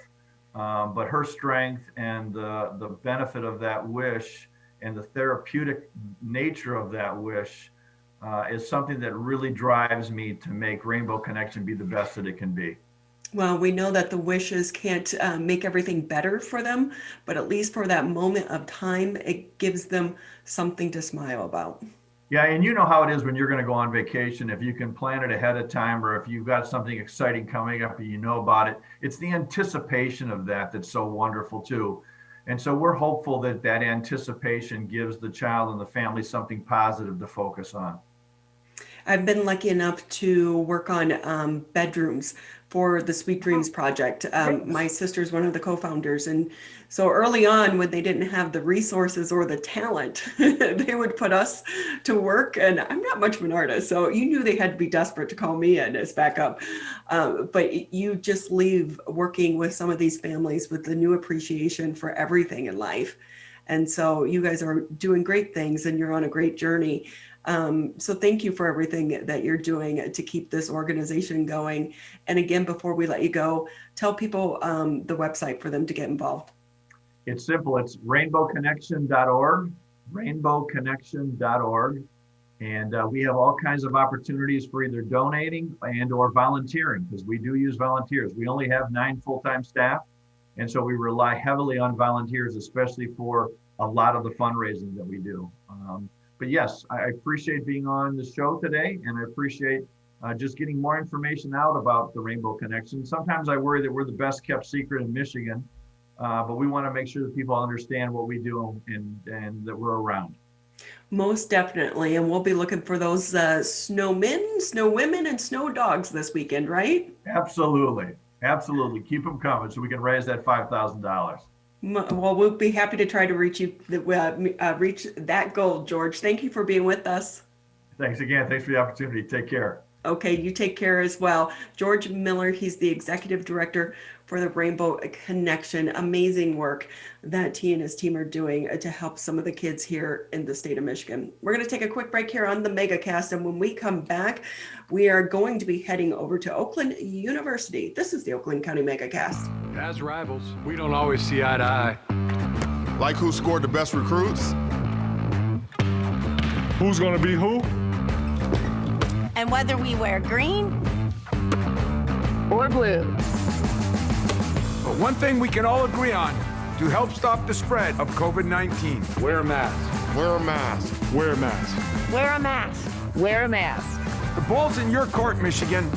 But her strength and the benefit of that wish and the therapeutic nature of that wish is something that really drives me to make Rainbow Connection be the best that it can be.
Well, we know that the wishes can't make everything better for them, but at least for that moment of time, it gives them something to smile about.
Yeah, and you know how it is when you're going to go on vacation. If you can plan it ahead of time, or if you've got something exciting coming up and you know about it, it's the anticipation of that that's so wonderful too. And so we're hopeful that that anticipation gives the child and the family something positive to focus on.
I've been lucky enough to work on bedrooms for the Sweet Dreams Project. My sister's one of the co-founders. And so early on, when they didn't have the resources or the talent, they would put us to work. And I'm not much of an artist, so you knew they had to be desperate to call me in as backup. But you just leave working with some of these families with the new appreciation for everything in life. And so you guys are doing great things and you're on a great journey. So thank you for everything that you're doing to keep this organization going. And again, before we let you go, tell people the website for them to get involved.
It's simple. It's rainbowconnection.org, rainbowconnection.org. And we have all kinds of opportunities for either donating and or volunteering, because we do use volunteers. We only have 9 full-time staff. And so we rely heavily on volunteers, especially for a lot of the fundraising that we do. But yes, I appreciate being on the show today, and I appreciate just getting more information out about the Rainbow Connection. Sometimes I worry that we're the best kept secret in Michigan, but we want to make sure that people understand what we do and that we're around.
Most definitely. And we'll be looking for those snowmen, snow women, and snow dogs this weekend, right?
Absolutely. Absolutely. Keep them coming so we can raise that $5,000.
Well, we'll be happy to try to reach that goal, George. Thank you for being with us.
Thanks again. Thanks for the opportunity. Take care.
Okay, you take care as well. George Miller, he's the executive director for the Rainbow Connection. Amazing work that he and his team are doing to help some of the kids here in the state of Michigan. We're going to take a quick break here on the Megacast, and when we come back, we are going to be heading over to Oakland University. This is the Oakland County Megacast.
As rivals, we don't always see eye to eye.
Like who scored the best recruits?
Who's gonna be who?
And whether we wear green or blue.
But one thing we can all agree on to help stop the spread of COVID-19. Wear a mask.
Wear a mask.
Wear a mask.
Wear a mask. Wear a mask.
The ball's in your court, Michigan.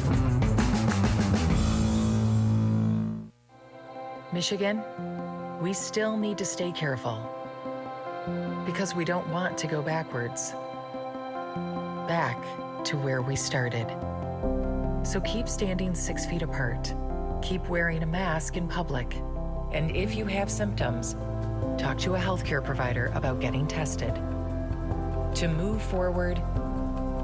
Michigan, we still need to stay careful because we don't want to go backwards, back to where we started. So keep standing 6 feet apart, keep wearing a mask in public, and if you have symptoms, talk to a healthcare provider about getting tested. To move forward,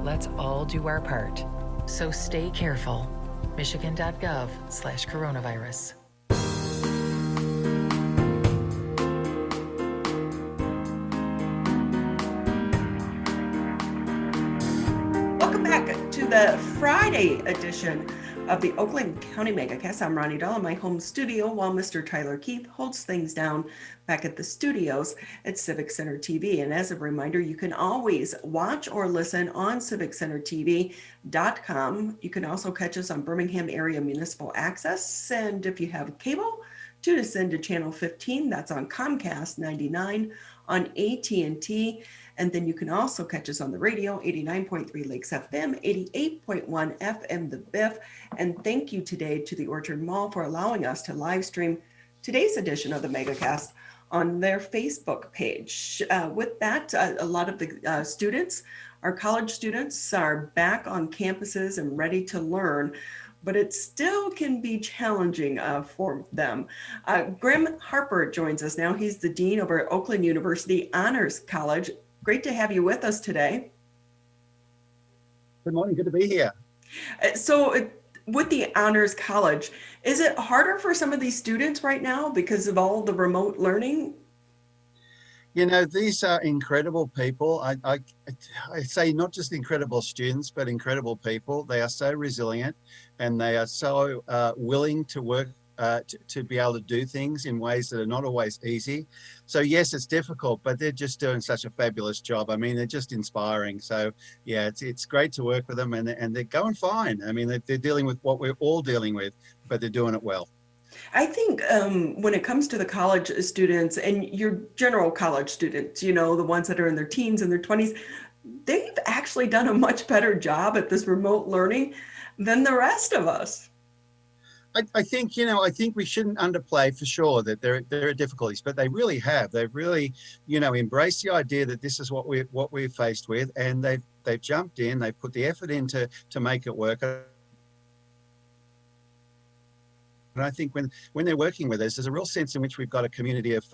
let's all do our part. So stay careful. Michigan.gov/coronavirus.
The Friday edition of the Oakland County Megacast. I'm Ronnie Dahl in my home studio while Mr. Tyler Keith holds things down back at the studios at Civic Center TV. And as a reminder, you can always watch or listen on civiccentertv.com. You can also catch us on Birmingham Area Municipal Access. And if you have cable, tune us into channel 15. That's on Comcast 99 on AT&T. And then you can also catch us on the radio, 89.3 Lakes FM, 88.1 FM The Biff. And thank you today to the Orchard Mall for allowing us to live stream today's edition of the Megacast on their Facebook page. With that, a lot of the students, our college students, are back on campuses and ready to learn, but it still can be challenging for them. Graeme Harper joins us now. He's the dean over at Oakland University Honors College. Great to have you with us today.
Good morning, good to be here.
So with the Honors College, is it harder for some of these students right now because of all the remote learning?
You know, these are incredible people. I say not just incredible students, but incredible people. They are so resilient and they are so willing to work to be able to do things in ways that are not always easy. So yes, it's difficult, but they're just doing such a fabulous job. I mean, they're just inspiring. So yeah, it's great to work with them, and they're going fine. I mean, they're dealing with what we're all dealing with, but they're doing it well.
I think when it comes to the college students and your general college students, you know, the ones that are in their teens and their 20s, they've actually done a much better job at this remote learning than the rest of us.
I think, you know, I think we shouldn't underplay for sure that there are difficulties, but they really have. They've really, you know, embraced the idea that this is what we're faced with, and they've jumped in, they've put the effort in to make it work. And I think when they're working with us, there's a real sense in which we've got a community of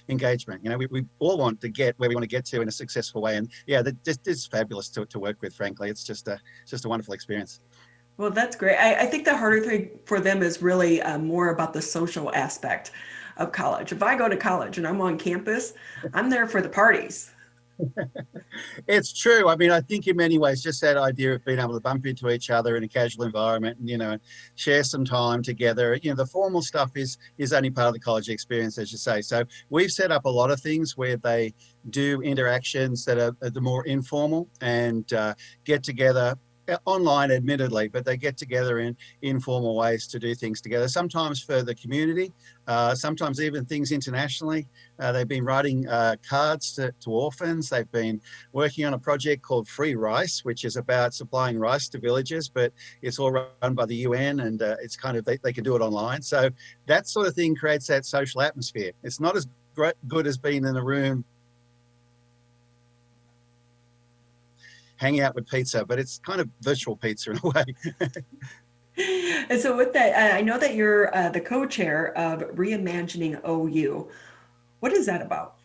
engagement. You know, we all want to get where we want to get to in a successful way, and yeah, this is fabulous to work with. Frankly, it's just a wonderful experience.
Well, that's great. I think the harder thing for them is really more about the social aspect of college. If I go to college and I'm on campus, I'm there for the parties.
It's true. I mean, I think in many ways, just that idea of being able to bump into each other in a casual environment and, share some time together. The formal stuff is only part of the college experience, as you say. So we've set up a lot of things where they do interactions that are the more informal and get together online, admittedly, but they get together in informal ways to do things together, sometimes for the community, sometimes even things internationally. They've been writing cards to orphans. They've been working on a project called Free Rice, which is about supplying rice to villages, but it's all run by the UN, and it's kind of, they can do it online. So that sort of thing creates that social atmosphere. It's not as good as being in a room hanging out with pizza, but it's kind of virtual pizza in a way.
And so with that, I know that you're the co-chair of Reimagining OU. What is that about?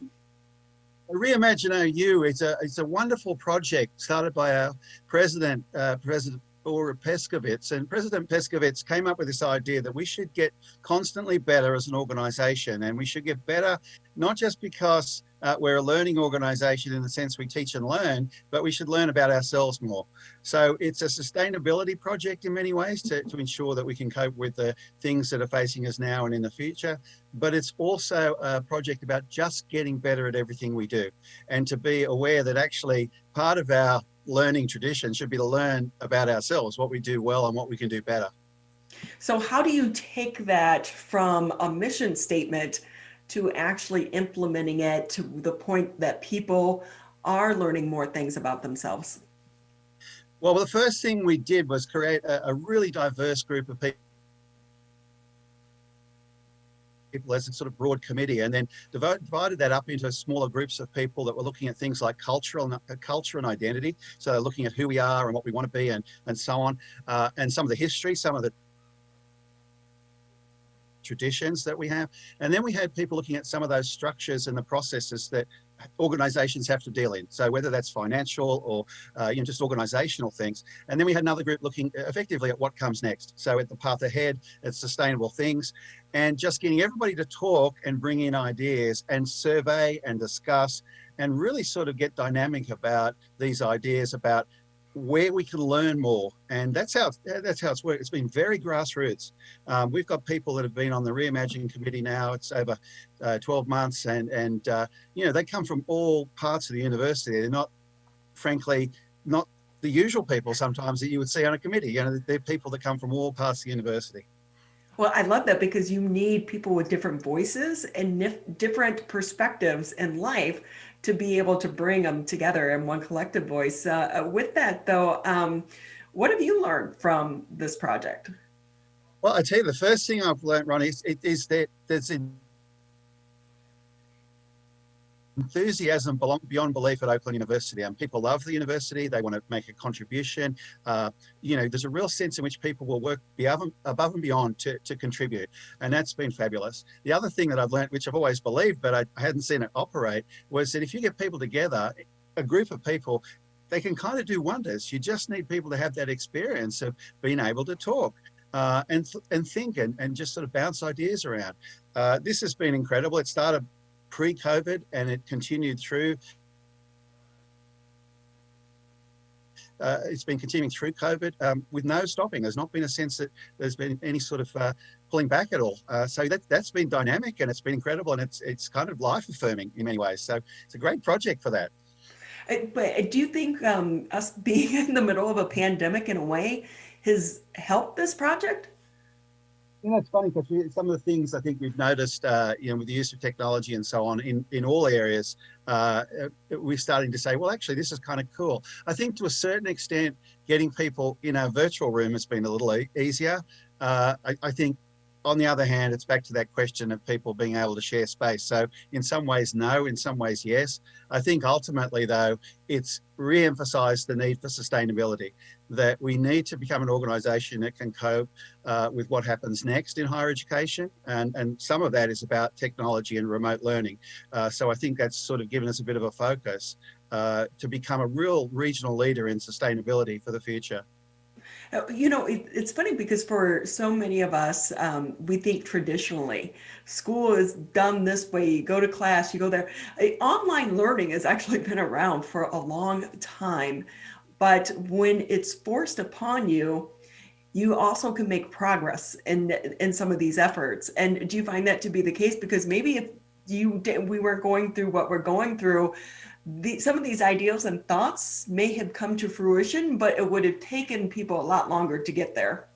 Reimagine OU is a wonderful project started by our president, President Ora Peskovitz. And President Peskovitz came up with this idea that we should get constantly better as an organization, and we should get better not just because we're a learning organization in the sense we teach and learn, but we should learn about ourselves more. So it's a sustainability project in many ways to ensure that we can cope with the things that are facing us now and in the future. But it's also a project about just getting better at everything we do, and to be aware that actually part of our learning tradition should be to learn about ourselves, what we do well and what we can do better.
So how do you take that from a mission statement to actually implementing it to the point that people are learning more things about themselves?
Well, the first thing we did was create a really diverse group of people as a sort of broad committee, and then divided that up into smaller groups of people that were looking at things like culture and identity. So they're looking at who we are and what we want to be and so on, and some of the history, some of the traditions that we have. And then we had people looking at some of those structures and the processes that organizations have to deal in. So whether that's financial or just organizational things. And then we had another group looking effectively at what comes next. So at the path ahead, at sustainable things, and just getting everybody to talk and bring in ideas and survey and discuss and really sort of get dynamic about these ideas about where we can learn more. And that's how it's worked. It's been very grassroots. We've got people that have been on the Reimagining Committee now. It's over 12 months, and they come from all parts of the university. They're not, frankly, not the usual people sometimes that you would see on a committee. They're people that come from all parts of the university.
Well, I love that, because you need people with different voices and different perspectives in life to be able to bring them together in one collective voice. With that, though, what have you learned from this project?
Well, I tell you, the first thing I've learned, Ronnie, is that there's enthusiasm beyond belief at Oakland University. And people love the university. They want to make a contribution. There's a real sense in which people will work above and beyond to contribute. And that's been fabulous. The other thing that I've learned, which I've always believed, but I hadn't seen it operate, was that if you get people together, a group of people, they can kind of do wonders. You just need people to have that experience of being able to talk and think and just sort of bounce ideas around. This has been incredible. It started pre-COVID and it continued through. It's been continuing through COVID with no stopping. There's not been a sense that there's been any sort of pulling back at all. So that's been dynamic and it's been incredible, and it's kind of life affirming in many ways. So it's a great project for that.
But do you think us being in the middle of a pandemic in a way has helped this project?
It's funny because some of the things I think we've noticed, with the use of technology and so on in all areas, we're starting to say, well, actually, this is kind of cool. I think to a certain extent, getting people in our virtual room has been a little easier. I think, on the other hand, it's back to that question of people being able to share space. So in some ways, no, in some ways, yes. I think ultimately, though, it's re-emphasized the need for sustainability, that we need to become an organization that can cope with what happens next in higher education. And some of that is about technology and remote learning. So I think that's sort of given us a bit of a focus to become a real regional leader in sustainability for the future.
It's funny because for so many of us, we think traditionally, school is done this way. You go to class, you go there. Online learning has actually been around for a long time, but when it's forced upon you, you also can make progress in some of these efforts. And do you find that to be the case? Because maybe if we weren't going through what we're going through, some of these ideals and thoughts may have come to fruition, but it would have taken people a lot longer to get there.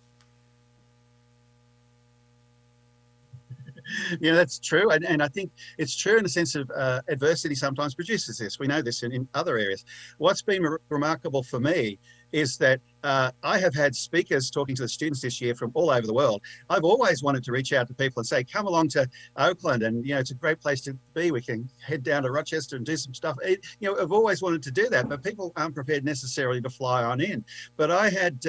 That's true. And I think it's true in the sense of adversity sometimes produces this. We know this in other areas. What's been remarkable for me is that I have had speakers talking to the students this year from all over the world. I've always wanted to reach out to people and say, come along to Oakland, and it's a great place to be. We can head down to Rochester and do some stuff. I've always wanted to do that, but people aren't prepared necessarily to fly on in. But I had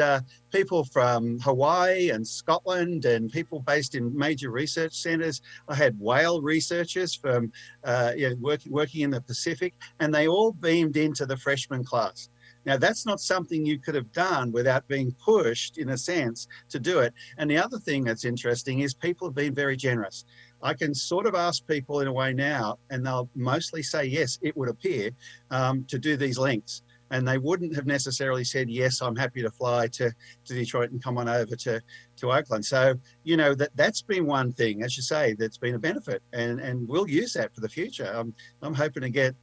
people from Hawaii and Scotland and people based in major research centers. I had whale researchers from working in the Pacific, and they all beamed into the freshman class. Now, that's not something you could have done without being pushed, in a sense, to do it. And the other thing that's interesting is people have been very generous. I can sort of ask people in a way now, and they'll mostly say yes, it would appear, to do these links. And they wouldn't have necessarily said, yes, I'm happy to fly to Detroit and come on over to Oakland. So, that's been one thing, as you say, that's been a benefit. And we'll use that for the future. I'm hoping to get,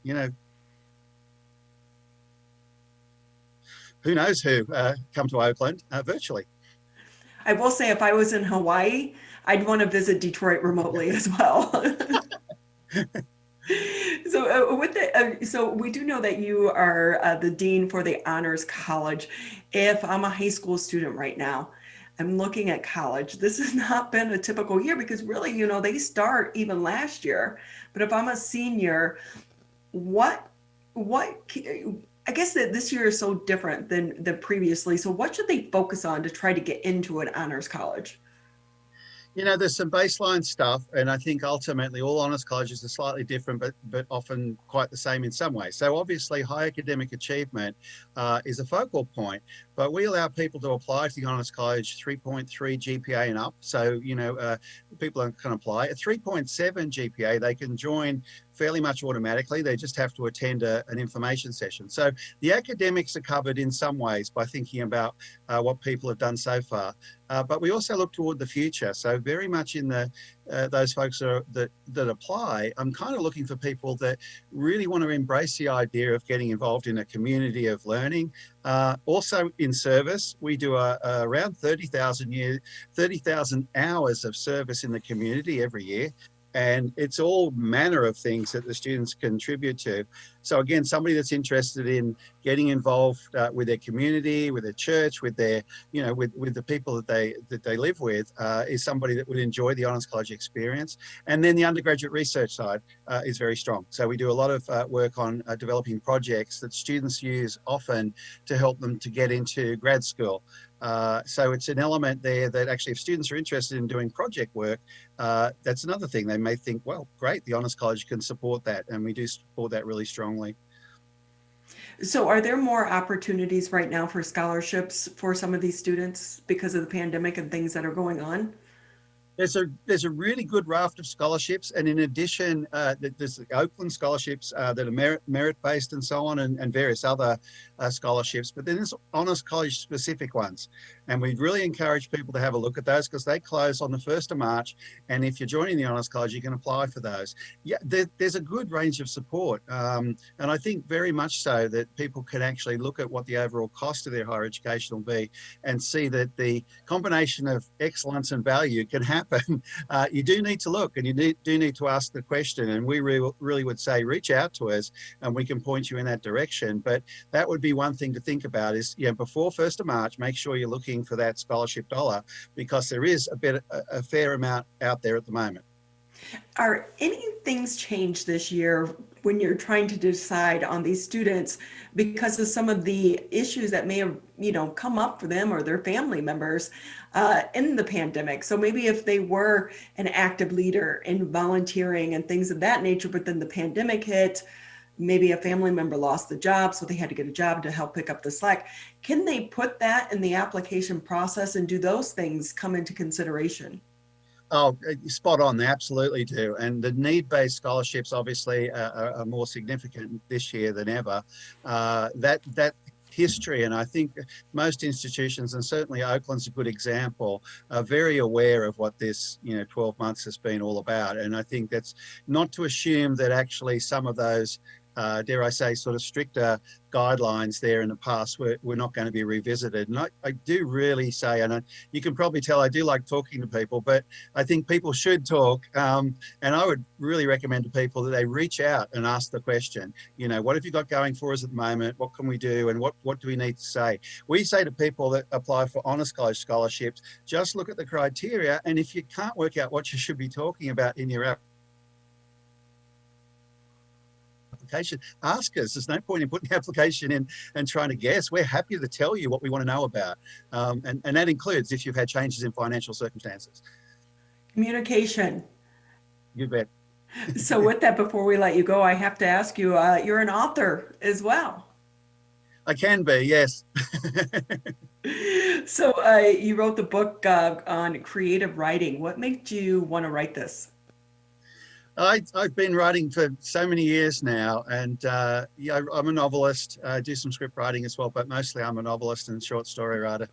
who knows who come to Oakland virtually.
I will say, if I was in Hawaii, I'd want to visit Detroit remotely as well. So we do know that you are the dean for the Honors College. If I'm a high school student right now, I'm looking at college. This has not been a typical year because really, they start even last year. But if I'm a senior, I guess that this year is so different than previously. So what should they focus on to try to get into an honors college?
There's some baseline stuff, and I think ultimately all honors colleges are slightly different, but often quite the same in some ways. So obviously high academic achievement is a focal point, but we allow people to apply to the honors college 3.3 GPA and up. So, people can apply. At 3.7 GPA, they can join fairly much automatically. They just have to attend an information session. So the academics are covered in some ways by thinking about what people have done so far. But we also look toward the future. So very much in those folks that apply, I'm kind of looking for people that really want to embrace the idea of getting involved in a community of learning. Also in service, we do around 30,000 hours of service in the community every year. And it's all manner of things that the students contribute to. So again, somebody that's interested in getting involved with their community, with their church, with their, with the people that they live with, is somebody that would enjoy the Honors College experience. And then the undergraduate research side is very strong. So we do a lot of work on developing projects that students use often to help them to get into grad school. So it's an element there that actually, if students are interested in doing project work, that's another thing. They may think, well, great, the Honors College can support that. And we do support that really strongly.
So are there more opportunities right now for scholarships for some of these students because of the pandemic and things that are going on?
There's a really good raft of scholarships, and in addition, there's the Oakland scholarships that are merit-based and so on, and various other scholarships. But then there's Honors College specific ones, and we really encourage people to have a look at those because they close on the 1st of March. And if you're joining the Honors College, you can apply for those. Yeah, there's a good range of support, and I think very much so that people can actually look at what the overall cost of their higher education will be, and see that the combination of excellence and value can happen. You do need to look, and you do need to ask the question, and we really would say reach out to us and we can point you in that direction. But that would be one thing to think about is, before 1st of March, make sure you're looking for that scholarship dollar, because there is a fair amount out there at the moment.
Are any things changed this year when you're trying to decide on these students because of some of the issues that may have, come up for them or their family members in the pandemic? So maybe if they were an active leader in volunteering and things of that nature, but then the pandemic hit, maybe a family member lost the job, so they had to get a job to help pick up the slack. Can they put that in the application process, and do those things come into consideration?
Oh, spot on. They absolutely do. And the need-based scholarships obviously are more significant this year than ever. That history, and I think most institutions, and certainly Oakland's a good example, are very aware of what this 12 months has been all about. And I think that's not to assume that actually some of those dare I say, sort of stricter guidelines there in the past were not going to be revisited. And I do really say, and you can probably tell I do like talking to people, but I think people should talk. And I would really recommend to people that they reach out and ask the question, what have you got going for us at the moment? What can we do? And what do we need to say? We say to people that apply for honors college scholarships, just look at the criteria. And if you can't work out what you should be talking about in your application, ask us. There's no point in putting the application in and trying to guess. We're happy to tell you what we want to know about. And that includes if you've had changes in financial circumstances.
Communication.
You bet.
So with that, before we let you go, I have to ask you, you're an author as well.
I can be, yes.
So you wrote the book on creative writing. What made you want to write this?
I've been writing for so many years now, and I'm a novelist. I do some script writing as well, but mostly I'm a novelist and short story writer.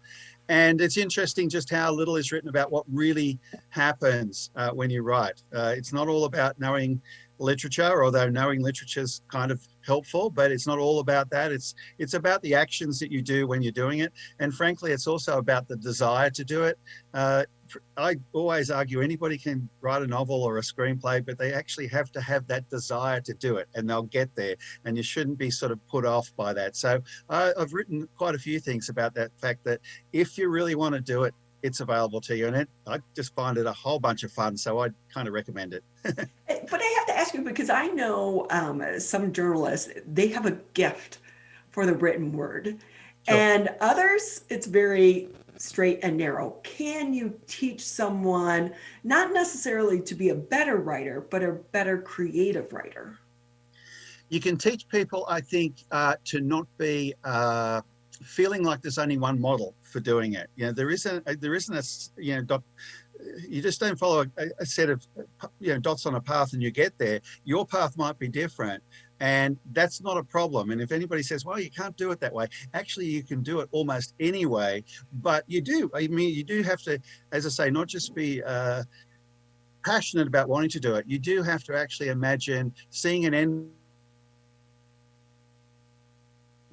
And it's interesting just how little is written about what really happens when you write. It's not all about knowing literature, although knowing literature is kind of helpful, but it's not all about that. It's about the actions that you do when you're doing it. And frankly, it's also about the desire to do it. I always argue anybody can write a novel or a screenplay, but they actually have to have that desire to do it, and they'll get there. And you shouldn't be sort of put off by that. So I've written quite a few things about that fact that if you really want to do it, it's available to you. And I just find it a whole bunch of fun. So I kind of recommend it.
But I have to ask you, because I know some journalists, they have a gift for the written word. Sure. And others, it's very straight and narrow. Can you teach someone not necessarily to be a better writer, but a better creative writer?
You can teach people, I think, to not be feeling like there's only one model for doing it. There isn't a you just don't follow a set of dots on a path and you get there. Your path might be different, and that's not a problem. And if anybody says, well, you can't do it that way, actually you can do it almost any way. But you do have to, as I say, not just be passionate about wanting to do it. You do have to actually imagine seeing an end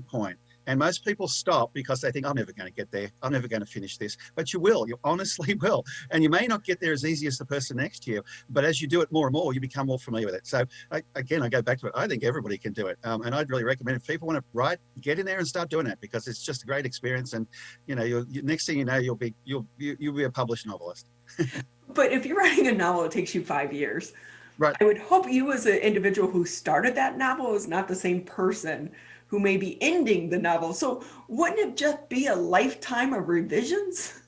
point. And most people stop because they think, I'm never going to get there. I'm never going to finish this. But you will. You honestly will. And you may not get there as easy as the person next to you. But as you do it more and more, you become more familiar with it. So I go back to it. I think everybody can do it. And I'd really recommend if people want to write, get in there and start doing it, because it's just a great experience. And, next thing you know, you'll be a published novelist.
But if you're writing a novel, it takes you 5 years.
Right.
I would hope you as an individual who started that novel is not the same person who may be ending the novel. So wouldn't it just be a lifetime of revisions?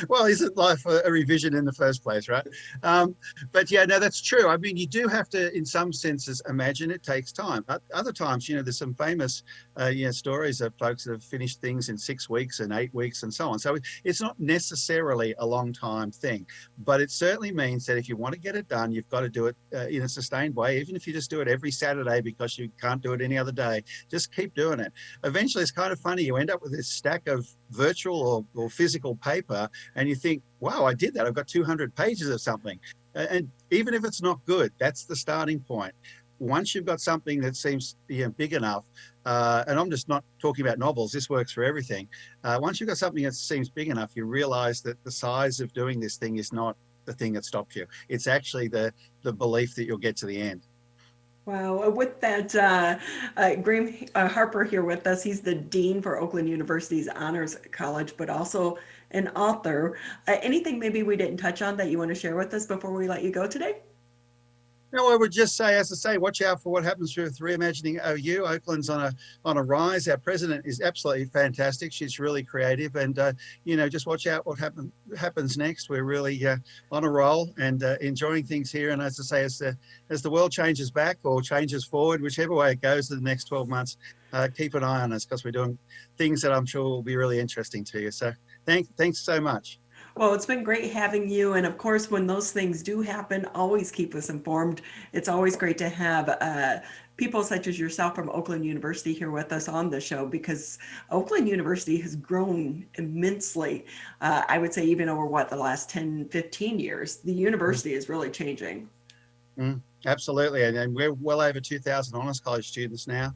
Well, isn't life a revision in the first place, right? But yeah, no, that's true. I mean, you do have to, in some senses, imagine it takes time. Other times, there's some famous stories of folks that have finished things in 6 weeks and 8 weeks and so on. So it's not necessarily a long time thing, but it certainly means that if you want to get it done, you've got to do it in a sustained way. Even if you just do it every Saturday because you can't do it any other day, just keep doing it. Eventually, it's kind of funny. You end up with this stack of virtual or physical paper, and you think, wow, I did that. I've got 200 pages of something. And even if it's not good, that's the starting point. Once you've got something that seems big enough, and I'm just not talking about novels, this works for everything. Once you've got something that seems big enough, you realize that the size of doing this thing is not the thing that stops you. It's actually the belief that you'll get to the end.
Wow. With that, Graeme Harper here with us. He's the Dean for Oakland University's Honors College, but also an author. Anything maybe we didn't touch on that you want to share with us before we let you go today?
No, I would just say, as I say, watch out for what happens with Reimagining OU. Oakland's on a rise. Our president is absolutely fantastic. She's really creative, and just watch out what happens next. We're really on a roll and enjoying things here. And as I say, as the world changes back or changes forward, whichever way it goes in the next 12 months, keep an eye on us because we're doing things that I'm sure will be really interesting to you. So thanks so much.
Well, it's been great having you. And of course, when those things do happen, always keep us informed. It's always great to have people such as yourself from Oakland University here with us on the show, because Oakland University has grown immensely. I would say even over the last 10, 15 years, the university is really changing.
Absolutely. And we're well over 2,000 honors college students now.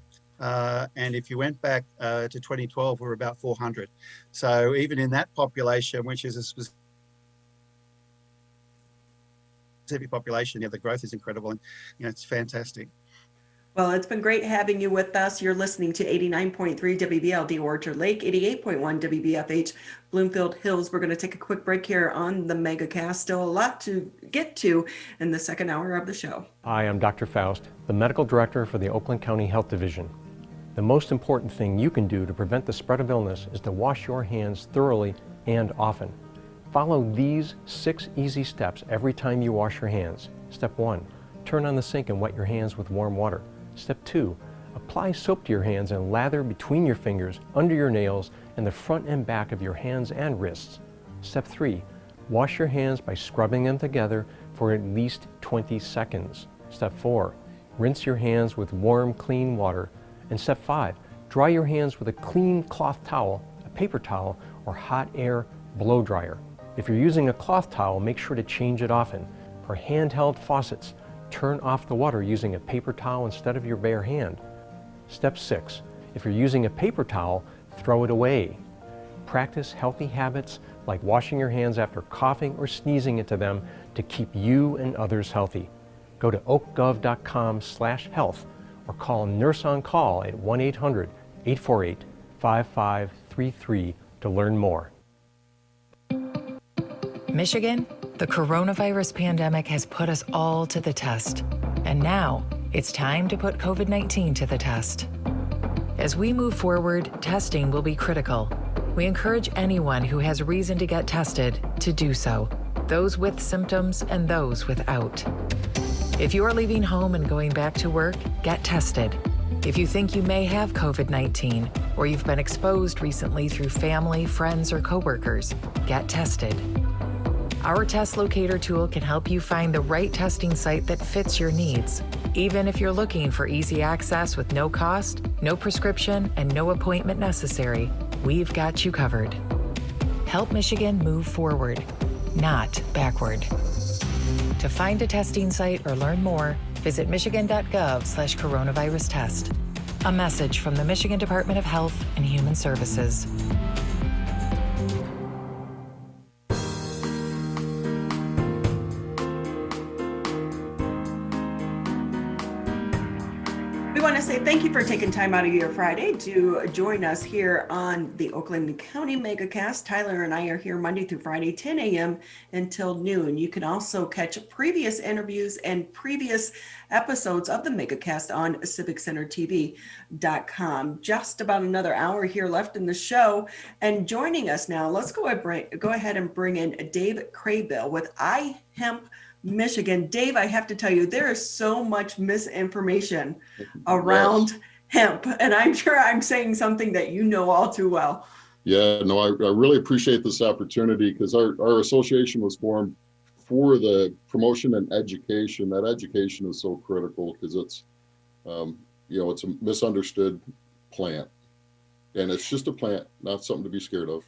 And if you went back to 2012, we're about 400. So even in that population, which is a specific population, the growth is incredible, and it's fantastic.
Well, it's been great having you with us. You're listening to 89.3 WBLD Orchard Lake, 88.1 WBFH Bloomfield Hills. We're going to take a quick break here on the Megacast. Still a lot to get to in the second hour of the show.
Hi, I'm Dr. Faust, the Medical Director for the Oakland County Health Division. The most important thing you can do to prevent the spread of illness is to wash your hands thoroughly and often. Follow these 6 easy steps every time you wash your hands. Step 1, turn on the sink and wet your hands with warm water. Step 2, apply soap to your hands and lather between your fingers, under your nails, and the front and back of your hands and wrists. Step 3, wash your hands by scrubbing them together for at least 20 seconds. Step 4, rinse your hands with warm, clean water. And step 5, dry your hands with a clean cloth towel, a paper towel, or hot air blow dryer. If you're using a cloth towel, make sure to change it often. For handheld faucets, turn off the water using a paper towel instead of your bare hand. Step 6, if you're using a paper towel, throw it away. Practice healthy habits like washing your hands after coughing or sneezing into them to keep you and others healthy. Go to oakgov.com/health or call Nurse on Call at 1-800-848-5533 to learn more.
Michigan, the coronavirus pandemic has put us all to the test. And now it's time to put COVID-19 to the test. As we move forward, testing will be critical. We encourage anyone who has reason to get tested to do so, those with symptoms and those without. If you are leaving home and going back to work, get tested. If you think you may have COVID-19 or you've been exposed recently through family, friends, or coworkers, get tested. Our test locator tool can help you find the right testing site that fits your needs. Even if you're looking for easy access with no cost, no prescription, and no appointment necessary, we've got you covered. Help Michigan move forward, not backward. To find a testing site or learn more, visit michigan.gov/coronavirus test. A message from the Michigan Department of Health and Human Services.
We want to say thank you for taking time out of your Friday to join us here on the Oakland County Megacast. Tyler and I are here Monday through Friday, 10 a.m. until noon. You can also catch previous interviews and previous episodes of the Megacast on civiccentertv.com. Just about another hour here left in the show. And joining us now, let's go ahead and bring in Dave Crabill with iHemp Michigan. Dave, I have to tell you, there is so much misinformation around hemp, and I'm sure I'm saying something that you know all too well.
Yeah, no, I really appreciate this opportunity because our association was formed for the promotion and education. That education is so critical because it's, it's a misunderstood plant, and it's just a plant, not something to be scared of.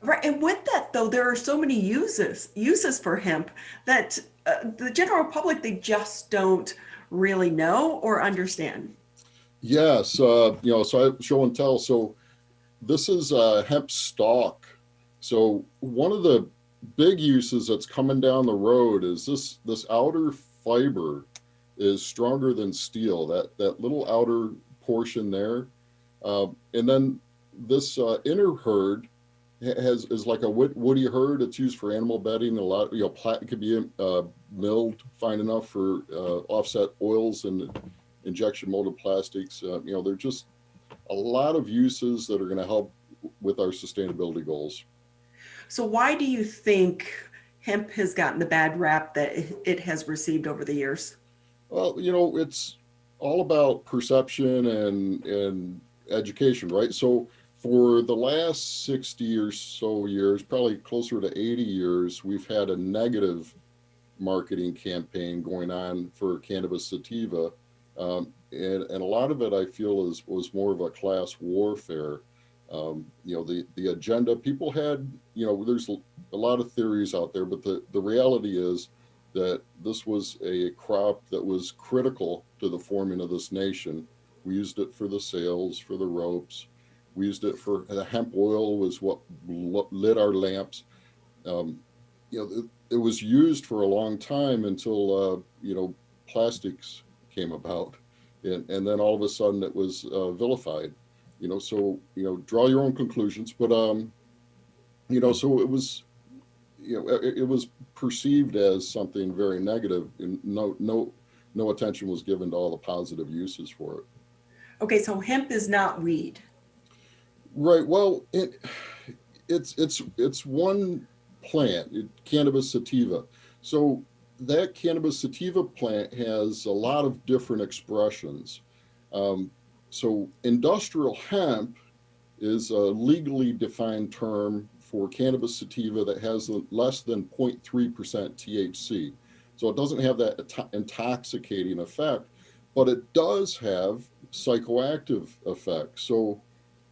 Right, and with that though, there are so many uses for hemp that the general public, they just don't really know or understand.
Yes, so I show and tell. So this is hemp stalk. So one of the big uses that's coming down the road is this outer fiber is stronger than steel. That little outer portion there, and then this inner herd is like a woody herd. It's used for animal bedding. A lot, it could be milled fine enough for offset oils and injection molded plastics. They're just a lot of uses that are going to help with our sustainability goals.
So why do you think hemp has gotten the bad rap that it has received over the years?
Well, it's all about perception and education, right? So for the last 60 or so years, probably closer to 80 years, we've had a negative marketing campaign going on for cannabis sativa. And a lot of it, I feel, was more of a class warfare. The agenda, people had, there's a lot of theories out there, but the reality is that this was a crop that was critical to the forming of this nation. We used it for the sails, for the ropes. We used it for the hemp oil was what lit our lamps. It was used for a long time until, plastics came about. And then all of a sudden it was vilified, so, draw your own conclusions. But, so it was, it was perceived as something very negative, and no attention was given to all the positive uses for it.
Okay, so hemp is not weed.
Right. Well, it's one plant, cannabis sativa. So that cannabis sativa plant has a lot of different expressions. So industrial hemp is a legally defined term for cannabis sativa that has less than 0.3% THC. So it doesn't have that intoxicating effect, but it does have psychoactive effects. So,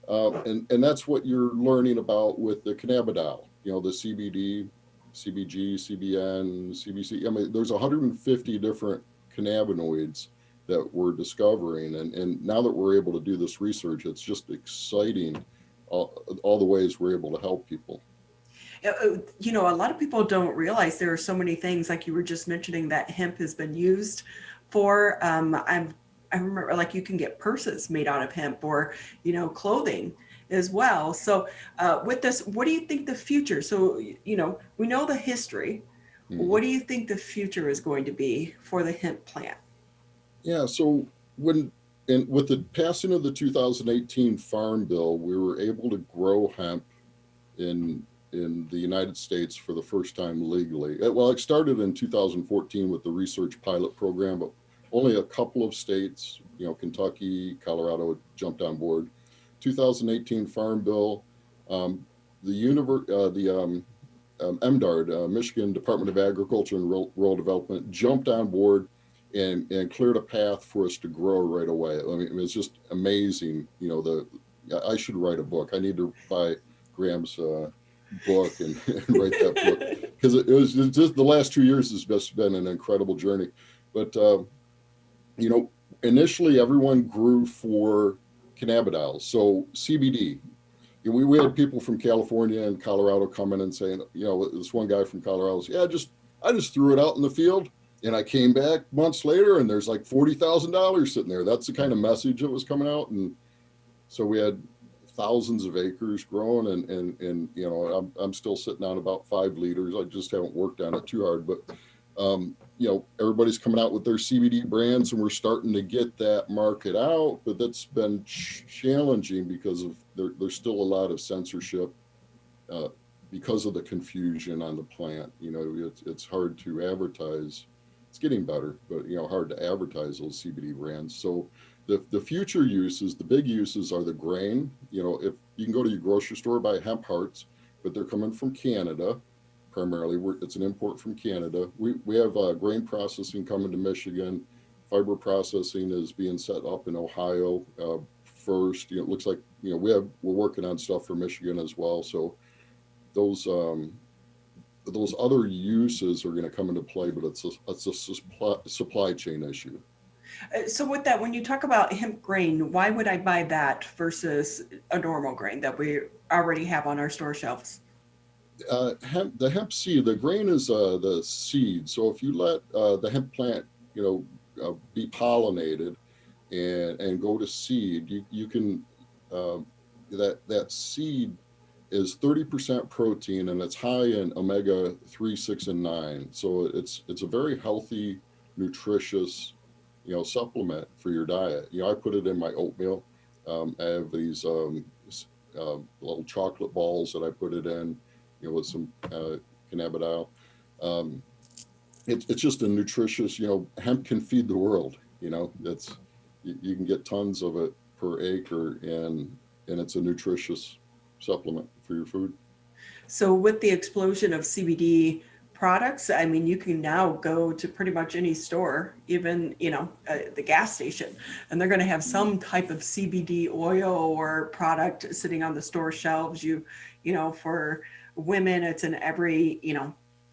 and that's what you're learning about with the cannabidiol, the CBD, CBG, CBN, CBC. I mean, there's 150 different cannabinoids that we're discovering. And now that we're able to do this research, it's just exciting, all the ways we're able to help people.
A lot of people don't realize there are so many things, like you were just mentioning, that hemp has been used for. I remember, like, you can get purses made out of hemp, or, clothing as well. So with this, what do you think the future? So, we know the history. Mm-hmm. What do you think the future is going to be for the hemp plant?
Yeah, so with the passing of the 2018 Farm Bill, we were able to grow hemp in the United States for the first time legally. Well, it started in 2014 with the research pilot program, but only a couple of states, Kentucky, Colorado jumped on board. 2018 Farm Bill, MDARD, Michigan Department of Agriculture and Rural Development, jumped on board and cleared a path for us to grow right away. I mean, it's just amazing. I should write a book. I need to buy Graeme's book and write that book, because it was just the last 2 years has just been an incredible journey. But initially everyone grew for cannabidiol, so CBD. We had people from California and Colorado come in and saying, this one guy from Colorado said, I just threw it out in the field, and I came back months later and there's like $40,000 sitting there. That's the kind of message that was coming out. And so we had thousands of acres grown, and I'm still sitting on about 5 liters. I just haven't worked on it too hard, but everybody's coming out with their CBD brands, and we're starting to get that market out, but that's been challenging because of there's still a lot of censorship because of the confusion on the plant. It's hard to advertise. It's getting better, but hard to advertise those CBD brands. So the future uses, the big uses, are the grain. If you can go to your grocery store, buy hemp hearts, but they're coming from Canada. Primarily, it's an import from Canada. We have grain processing coming to Michigan. Fiber processing is being set up in Ohio first. It looks like we're working on stuff for Michigan as well. So those other uses are going to come into play, but it's a supply chain issue.
So with that, when you talk about hemp grain, why would I buy that versus a normal grain that we already have on our store shelves?
The hemp seed, the grain is the seed. So if you let the hemp plant, be pollinated and go to seed, you can that seed is 30% protein, and it's high in omega 3, 6, and 9. So it's a very healthy, nutritious, supplement for your diet. I put it in my oatmeal. I have these little chocolate balls that I put it in, with some cannabidiol. It's just a nutritious, hemp can feed the world. That's you can get tons of it per acre, and it's a nutritious supplement for your food.
So with the explosion of CBD products, I mean, you can now go to pretty much any store, even, the gas station, and they're going to have some type of CBD oil or product sitting on the store shelves. For women, it's in every,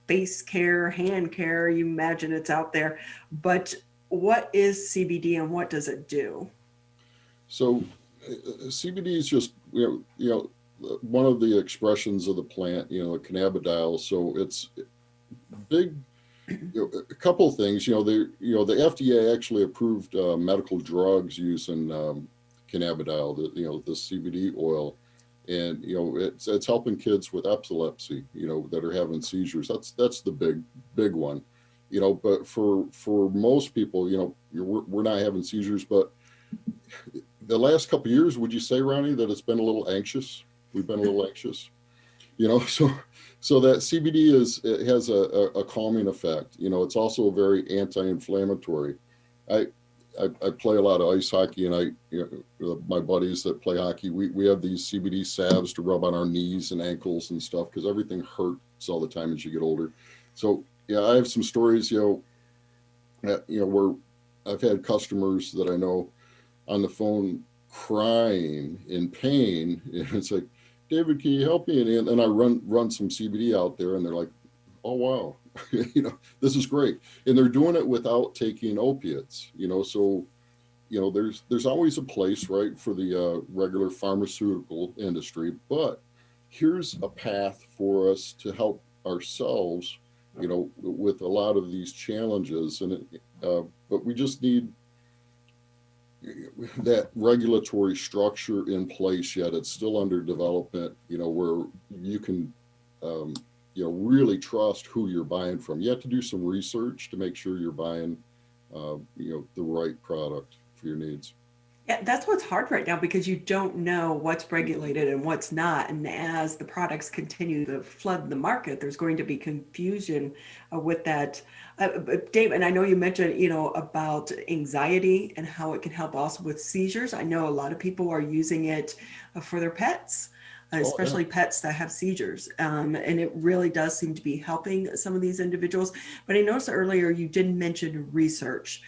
face care, hand care, you imagine it's out there. But what is CBD and what does it do?
So CBD is just, one of the expressions of the plant, cannabidiol. So it's big, a couple of things, the FDA actually approved medical drugs using cannabidiol, the CBD oil. And, it's helping kids with epilepsy, that are having seizures. That's the big one, but for most people, we're not having seizures, but the last couple of years, would you say, Ronnie, that it's been a little anxious? We've been a little anxious, so that CBD has a calming effect. It's also very anti-inflammatory. I play a lot of ice hockey, and my buddies that play hockey, we have these CBD salves to rub on our knees and ankles and stuff, because everything hurts all the time as you get older. So yeah, I have some stories, where I've had customers that I know on the phone crying in pain, and it's like, David, can you help me? And I run some CBD out there, and they're like, oh wow, this is great. And they're doing it without taking opiates, so there's always a place, right, for the regular pharmaceutical industry, but here's a path for us to help ourselves, with a lot of these challenges. And but we just need that regulatory structure in place yet. It's still under development, where you can, really trust who you're buying from. You have to do some research to make sure you're buying, the right product for your needs.
Yeah, that's what's hard right now, because you don't know what's regulated and what's not. And as the products continue to flood the market, there's going to be confusion with that. Dave, and I know you mentioned, about anxiety and how it can help also with seizures. I know a lot of people are using it for their pets, especially pets that have seizures. And it really does seem to be helping some of these individuals. But I noticed earlier you didn't mention research.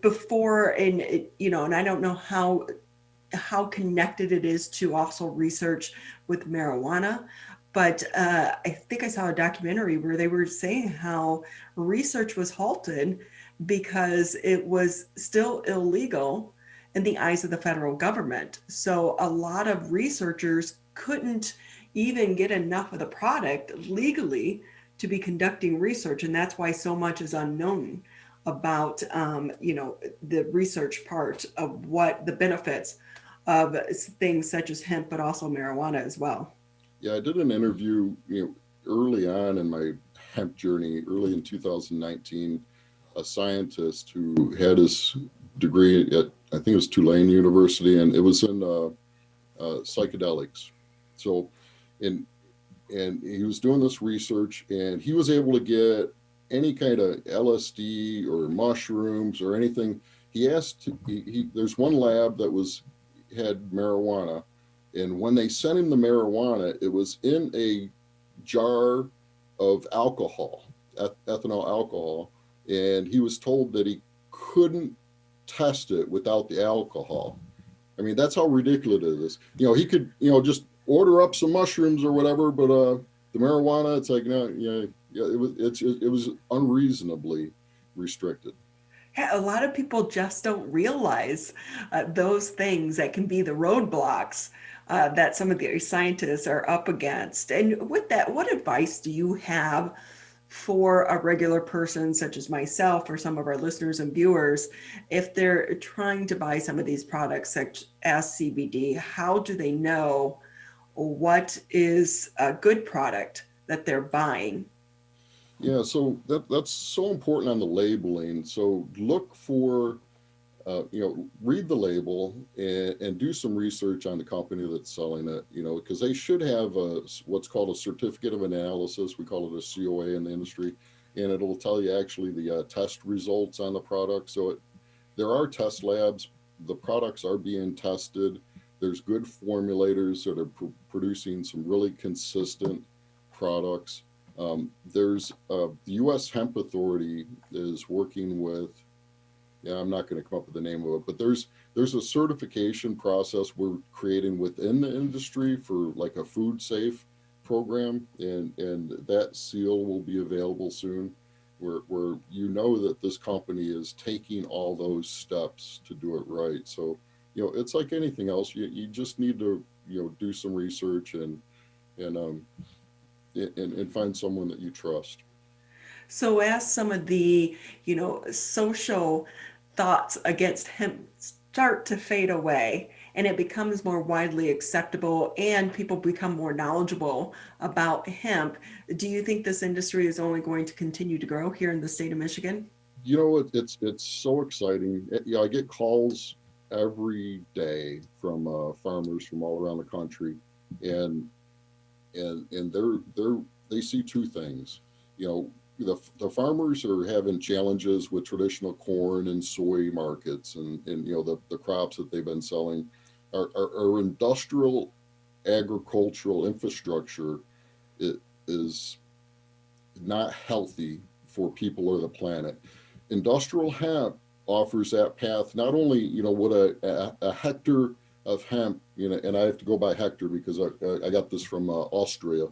Before, and and I don't know how connected it is to also research with marijuana, but I think I saw a documentary where they were saying how research was halted because it was still illegal in the eyes of the federal government. So a lot of researchers couldn't even get enough of the product legally to be conducting research, and that's why so much is unknown about the research part of what the benefits of things such as hemp, but also marijuana as well.
Yeah, I did an interview, early on in my hemp journey, early in 2019, a scientist who had his degree at, I think it was Tulane University, and it was in psychedelics. So, and he was doing this research, and he was able to get any kind of LSD or mushrooms or anything. He asked, there's one lab that had marijuana, and when they sent him the marijuana, it was in a jar of alcohol, ethanol alcohol, and he was told that he couldn't test it without the alcohol. I mean, that's how ridiculous it is. He could, just order up some mushrooms or whatever, but the marijuana, it's like, no, it was unreasonably restricted.
Yeah, a lot of people just don't realize those things that can be the roadblocks that some of the scientists are up against. And with that, what advice do you have for a regular person such as myself or some of our listeners and viewers, if they're trying to buy some of these products such as CBD? How do they know what is a good product that they're buying?
Yeah, so that's so important on the labeling. So look for, read the label and do some research on the company that's selling it, because they should have what's called a certificate of analysis. We call it a COA in the industry, and it'll tell you actually the test results on the product. So there are test labs. The products are being tested. There's good formulators that are producing some really consistent products. There's the U.S. Hemp Authority is working with, I'm not going to come up with the name of it, but there's a certification process we're creating within the industry for like a food safe program, and that seal will be available soon, where that this company is taking all those steps to do it right. So it's like anything else. You just need to do some research and find someone that you trust.
So as some of the, social thoughts against hemp start to fade away and it becomes more widely acceptable and people become more knowledgeable about hemp, do you think this industry is only going to continue to grow here in the state of Michigan?
It's so exciting. I get calls every day from farmers from all around the country, and they see two things. The farmers are having challenges with traditional corn and soy markets, and the crops that they've been selling. Our industrial agricultural infrastructure is not healthy for people or the planet. Industrial hemp offers that path. Not only what a hectare of hemp, and I have to go by hectare because I got this from Australia,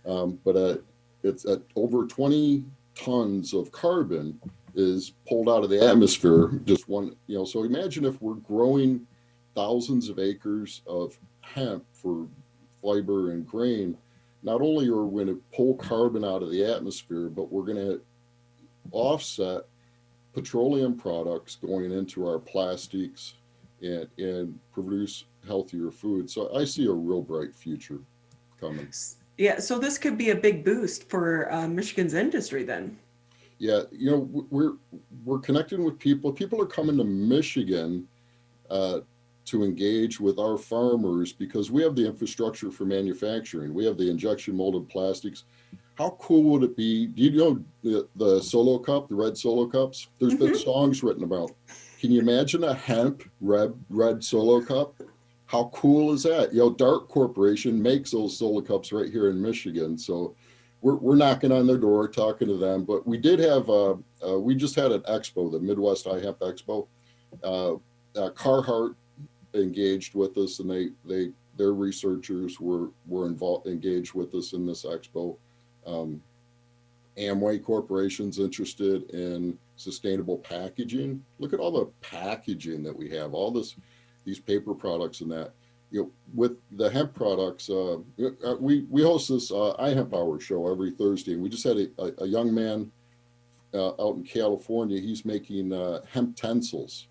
but it's at over 20 tons of carbon is pulled out of the atmosphere. Just one, so imagine if we're growing thousands of acres of hemp for fiber and grain. Not only are we going to pull carbon out of the atmosphere, but we're going to offset petroleum products going into our plastics and produce healthier food. So I see a real bright future coming.
Yeah, so this could be a big boost for Michigan's industry then.
Yeah, we're connecting with people. People are coming to Michigan to engage with our farmers because we have the infrastructure for manufacturing. We have the injection molded plastics. How cool would it be? Do you know the Solo Cup, the red Solo Cups? There's been songs written about. Can you imagine a hemp red Solo Cup? How cool is that? Dart Corporation makes those Solo Cups right here in Michigan. So we're knocking on their door, talking to them. But we did have, we just had an expo, the Midwest iHemp Expo. Carhartt engaged with us, and their researchers were engaged with us in this expo. Amway Corporation's interested in sustainable packaging. Look at all the packaging that we have, these paper products and that. With the hemp products, we host this iHemp Hour show every Thursday, and we just had a young man out in California. He's making hemp tensils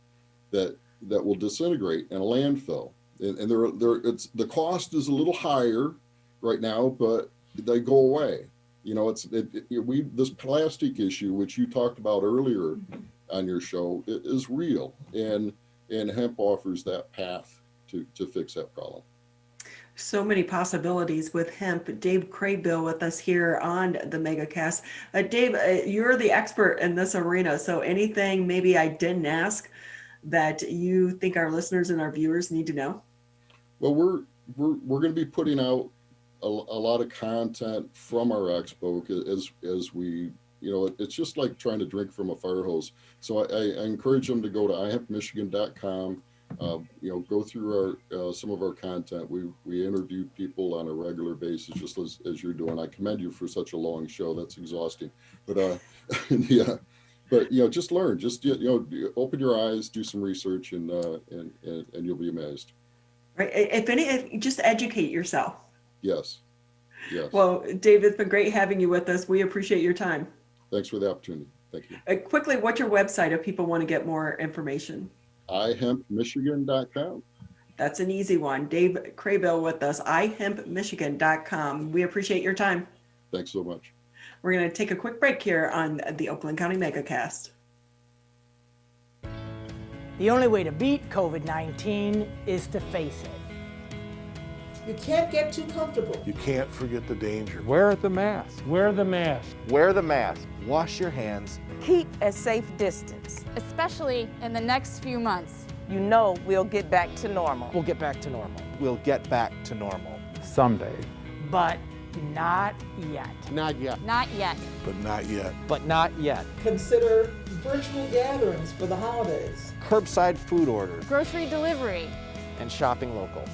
that will disintegrate in a landfill, and the cost is a little higher right now, but they go away. This plastic issue, which you talked about earlier on your show, is real, and hemp offers that path to fix that problem.
So many possibilities with hemp. Dave Crabill with us here on the Megacast. Dave, you're the expert in this arena, so anything maybe I didn't ask that you think our listeners and our viewers need to know?
Well, we're going to be putting out a lot of content from our expo as we, it's just like trying to drink from a fire hose. So I encourage them to go to ihempmichigan.com, go through some of our content. We interview people on a regular basis, just as you're doing. I commend you for such a long show. That's exhausting, but yeah, but just learn, just open your eyes, do some research, and you'll be amazed.
Right. If just educate yourself.
Yes.
Well, Dave, it's been great having you with us. We appreciate your time.
Thanks for the opportunity. Thank you.
Quickly, what's your website if people want to get more information?
ihempmichigan.com.
That's an easy one. Dave Crabill with us, iHempMichigan.com. We appreciate your time.
Thanks so much.
We're going to take a quick break here on the Oakland County Megacast.
The only way to beat COVID-19 is to face it.
You can't get too comfortable.
You can't forget the danger.
Wear the mask.
Wear the mask.
Wear the mask. Wash your hands.
Keep a safe distance.
Especially in the next few months.
You know we'll get back to normal.
We'll get back to normal. We'll get back to normal.
Someday.
But not yet.
Not yet.
Not yet.
But not yet.
But not yet.
Consider virtual gatherings for the holidays.
Curbside food orders.
Grocery delivery.
And shopping local.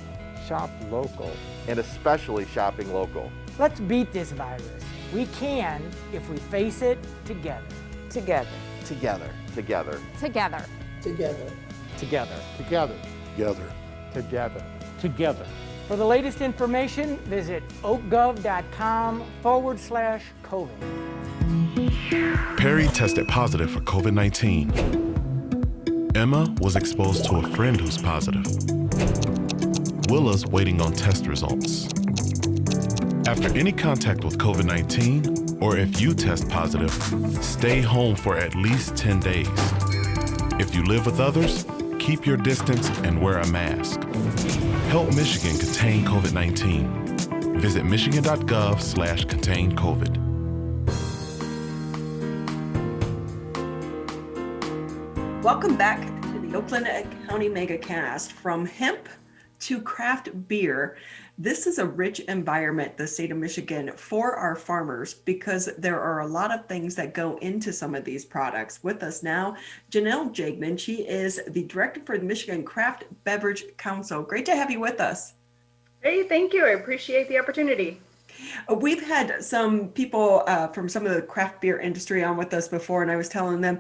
Shop local.
And especially shopping local.
Let's beat this virus. We can if we face it together.
Together.
Together. Together.
Together.
Together.
Together.
Together. Together.
Together. Together.
For the latest information, visit oakgov.com/COVID.
Perry tested positive for COVID-19. Emma was exposed to a friend who's positive. Willa's waiting on test results. After any contact with COVID-19, or if you test positive, stay home for at least 10 days. If you live with others, keep your distance and wear a mask. Help Michigan contain COVID-19. Visit michigan.gov/containcovid.
Welcome back to the Oakland County Megacast. From hemp to craft beer, this is a rich environment, the state of Michigan, for our farmers, because there are a lot of things that go into some of these products. With us now, Jenelle Jagmin. She is the director for the Michigan Craft Beverage Council. Great to have you with us.
Hey, thank you. I appreciate the opportunity.
We've had some people from some of the craft beer industry on with us before, and I was telling them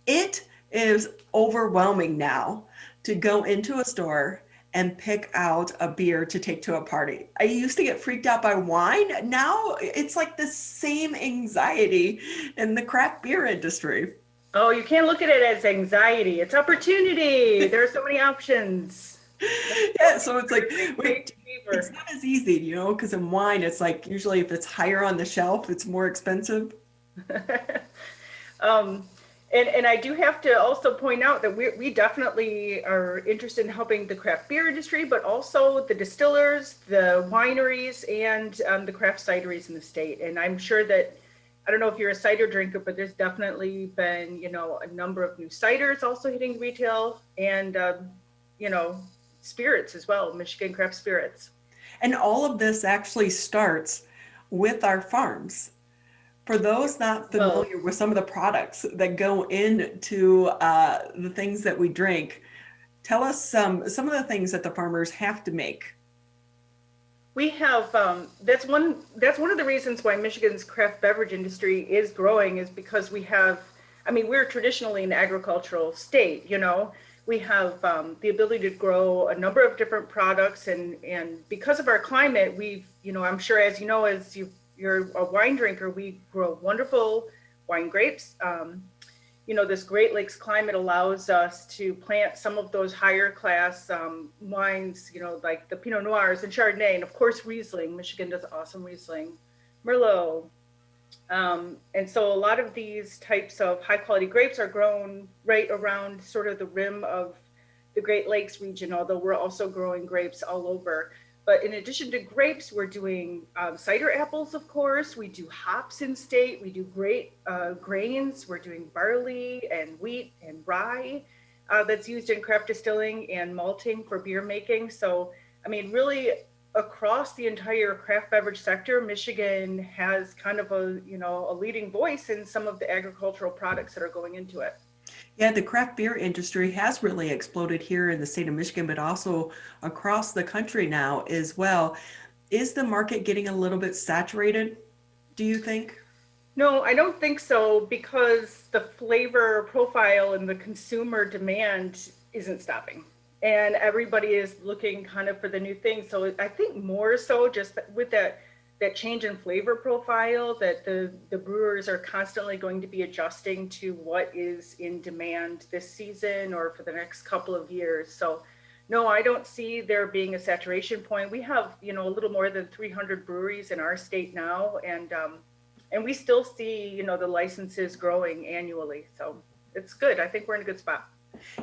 it is overwhelming now to go into a store and pick out a beer to take to a party. I used to get freaked out by wine. Now it's like the same anxiety in the craft beer industry.
Oh, you can't look at it as anxiety. It's opportunity. There are so many options.
Yeah, so it's like, wait, it's not as easy, you know, because in wine, it's like usually if it's higher on the shelf, it's more expensive.
And I do have to also point out that we definitely are interested in helping the craft beer industry, but also the distillers, the wineries, and the craft cideries in the state. And I'm sure that, I don't know if you're a cider drinker, but there's definitely been, you know, a number of new ciders also hitting retail and, you know, spirits as well, Michigan Craft Spirits.
And all of this actually starts with our farms. For those not familiar with some of the products that go into the things that we drink, tell us some of the things that the farmers have to make.
We have that's one of the reasons why Michigan's craft beverage industry is growing, is because we have, I mean, we're traditionally an agricultural state, you know. We have the ability to grow a number of different products, and because of our climate, we've, you know, I'm sure, as you know, as you're a wine drinker, we grow wonderful wine grapes. You know, this Great Lakes climate allows us to plant some of those higher class wines, you know, like the Pinot Noirs and Chardonnay, and of course Riesling. Michigan does awesome Riesling, Merlot. And so a lot of these types of high quality grapes are grown right around sort of the rim of the Great Lakes region, although we're also growing grapes all over. But in addition to grapes, we're doing cider apples, of course. We do hops in state. We do great grains. We're doing barley and wheat and rye that's used in craft distilling and malting for beer making. So, I mean, really across the entire craft beverage sector, Michigan has kind of a, you know, a leading voice in some of the agricultural products that are going into it.
Yeah, the craft beer industry has really exploded here in the state of Michigan, but also across the country now as well. Is the market getting a little bit saturated, do you think?
No, I don't think so, because the flavor profile and the consumer demand isn't stopping. And everybody is looking kind of for the new thing. So I think more so just with that change in flavor profile, that the brewers are constantly going to be adjusting to what is in demand this season or for the next couple of years. So no, I don't see there being a saturation point. We have, a little more than 300 breweries in our state now, and we still see, the licenses growing annually. So it's good. I think we're in a good spot.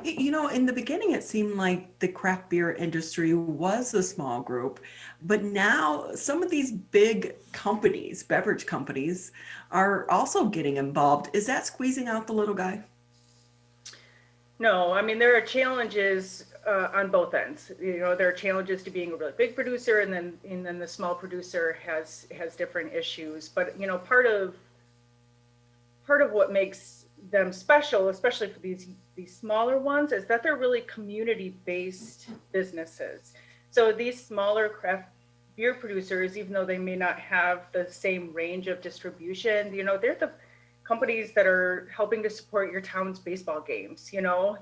In the beginning, it seemed like the craft beer industry was a small group, but now some of these big companies, beverage companies, are also getting involved. Is that squeezing out the little guy?
No, I mean, there are challenges on both ends. There are challenges to being a really big producer, and then the small producer has different issues. But part of what makes them special, especially for these smaller ones, is that they're really community-based businesses. So these smaller craft beer producers, even though they may not have the same range of distribution, they're the companies that are helping to support your town's baseball games.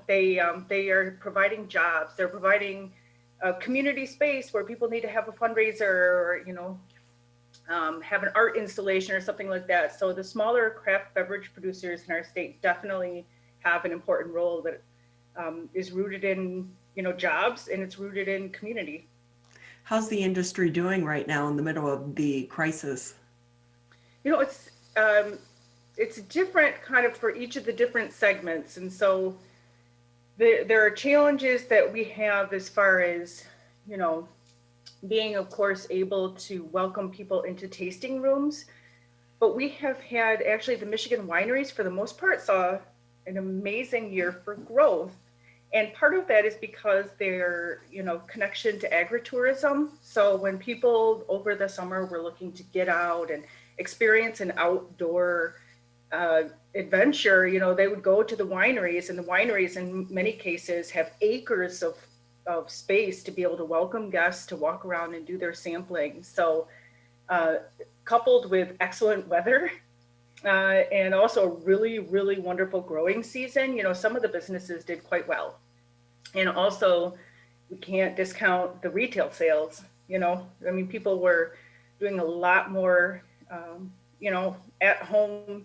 They are providing jobs. They're providing a community space where people need to have a fundraiser or have an art installation or something like that. So the smaller craft beverage producers in our state definitely have an important role that is rooted in jobs, and it's rooted in community.
How's the industry doing right now in the middle of the crisis?
It's different kind of for each of the different segments. And so there are challenges that we have as far as, being, of course, able to welcome people into tasting rooms. But we have had, actually, the Michigan wineries, for the most part, saw an amazing year for growth. And part of that is because their, connection to agritourism. So when people over the summer were looking to get out and experience an outdoor adventure, they would go to the wineries, and the wineries in many cases have acres of space to be able to welcome guests to walk around and do their sampling. So coupled with excellent weather and also a really, really wonderful growing season, some of the businesses did quite well. And also we can't discount the retail sales. People were doing a lot more, at home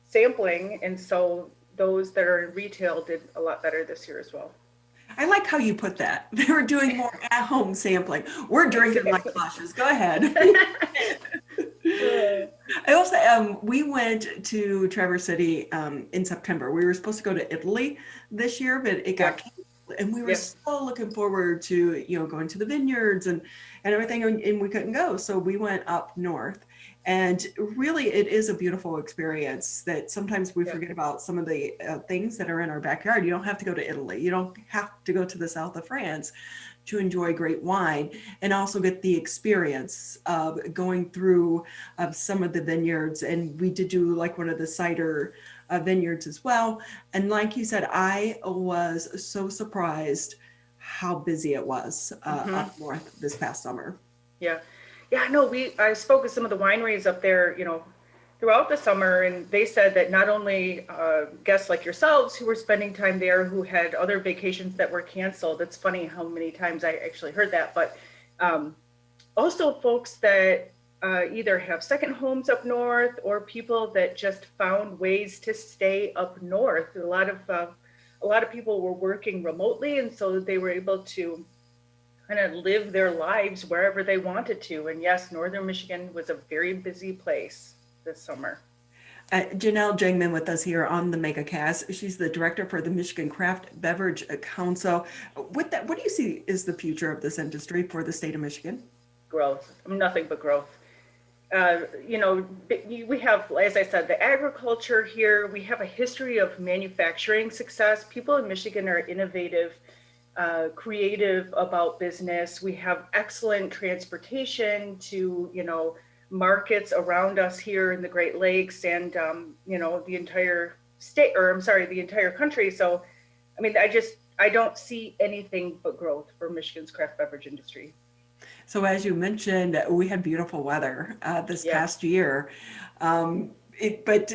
sampling, and so those that are in retail did a lot better this year as well.
I like how you put that. They were doing more at-home sampling. We're drinking like flushes. Go ahead. I also, we went to Traverse City in September. We were supposed to go to Italy this year, but it got canceled. And we were so looking forward to, going to the vineyards and everything, and we couldn't go. So we went up north. And really, it is a beautiful experience that sometimes we forget about some of the things that are in our backyard. You don't have to go to Italy. You don't have to go to the south of France to enjoy great wine and also get the experience of going through some of the vineyards. And we did do like one of the cider vineyards as well. And like you said, I was so surprised how busy it was up north this past summer. I spoke with some of the wineries up there, throughout the summer, and they said that not only guests like yourselves who were spending time there who had other vacations that were canceled. It's funny how many times I actually heard that, but also folks that either have second homes up north or people that just found ways to stay up north. A lot of people were working remotely, and so they were able to kind of live their lives wherever they wanted to. And yes, Northern Michigan was a very busy place this summer. Jenelle Jagmin with us here on the Megacast. She's the director for the Michigan Craft Beverage Council. With that, what do you see is the future of this industry for the state of Michigan?
Growth, nothing but growth. We have, as I said, the agriculture here. We have a history of manufacturing success. People in Michigan are innovative, creative about business. We have excellent transportation to, markets around us here in the Great Lakes and, the entire state, the entire country. So, I don't see anything but growth for Michigan's craft beverage industry.
So as you mentioned, we had beautiful weather this past year. But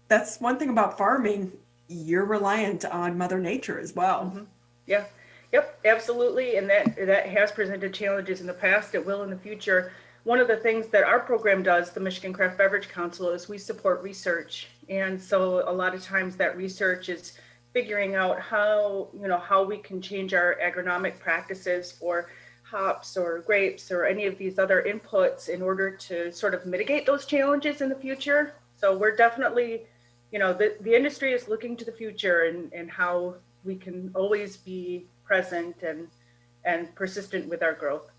that's one thing about farming. You're reliant on Mother Nature as well.
Mm-hmm. Yeah. Yep, absolutely. And that has presented challenges in the past. It will in the future. One of the things that our program does, the Michigan Craft Beverage Council, is we support research. And so a lot of times that research is figuring out how, how we can change our agronomic practices for hops or grapes or any of these other inputs in order to sort of mitigate those challenges in the future. So we're definitely, the industry is looking to the future and how we can always be present and persistent with our growth.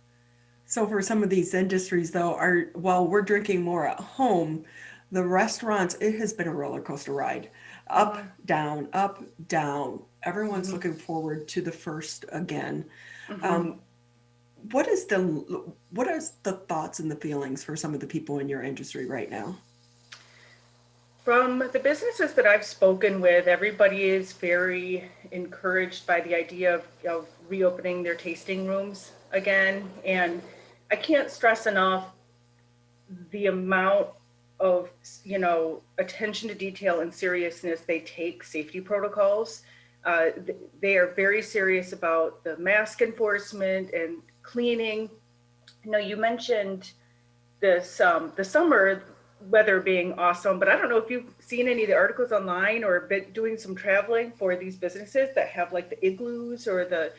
So for some of these industries though, while we're drinking more at home, the restaurants, it has been a roller coaster ride. Up, down, up, down. Everyone's looking forward to the first again. What is the thoughts and the feelings for some of the people in your industry right now?
From the businesses that I've spoken with, everybody is very encouraged by the idea of reopening their tasting rooms again. And I can't stress enough the amount of, attention to detail and seriousness they take safety protocols. They are very serious about the mask enforcement and cleaning. You mentioned this, the summer weather being awesome, but I don't know if you've seen any of the articles online or been doing some traveling for these businesses that have like the igloos or the,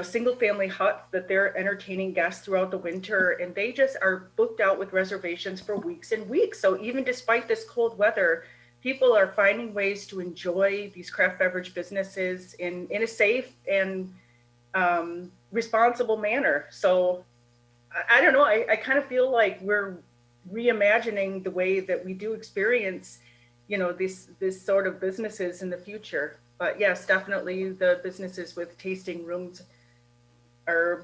single family huts that they're entertaining guests throughout the winter, and they just are booked out with reservations for weeks and weeks. So even despite this cold weather, people are finding ways to enjoy these craft beverage businesses in a safe and responsible manner. So I don't know, I kind of feel like we're reimagining the way that we do experience, this sort of businesses in the future. But yes, definitely the businesses with tasting rooms are,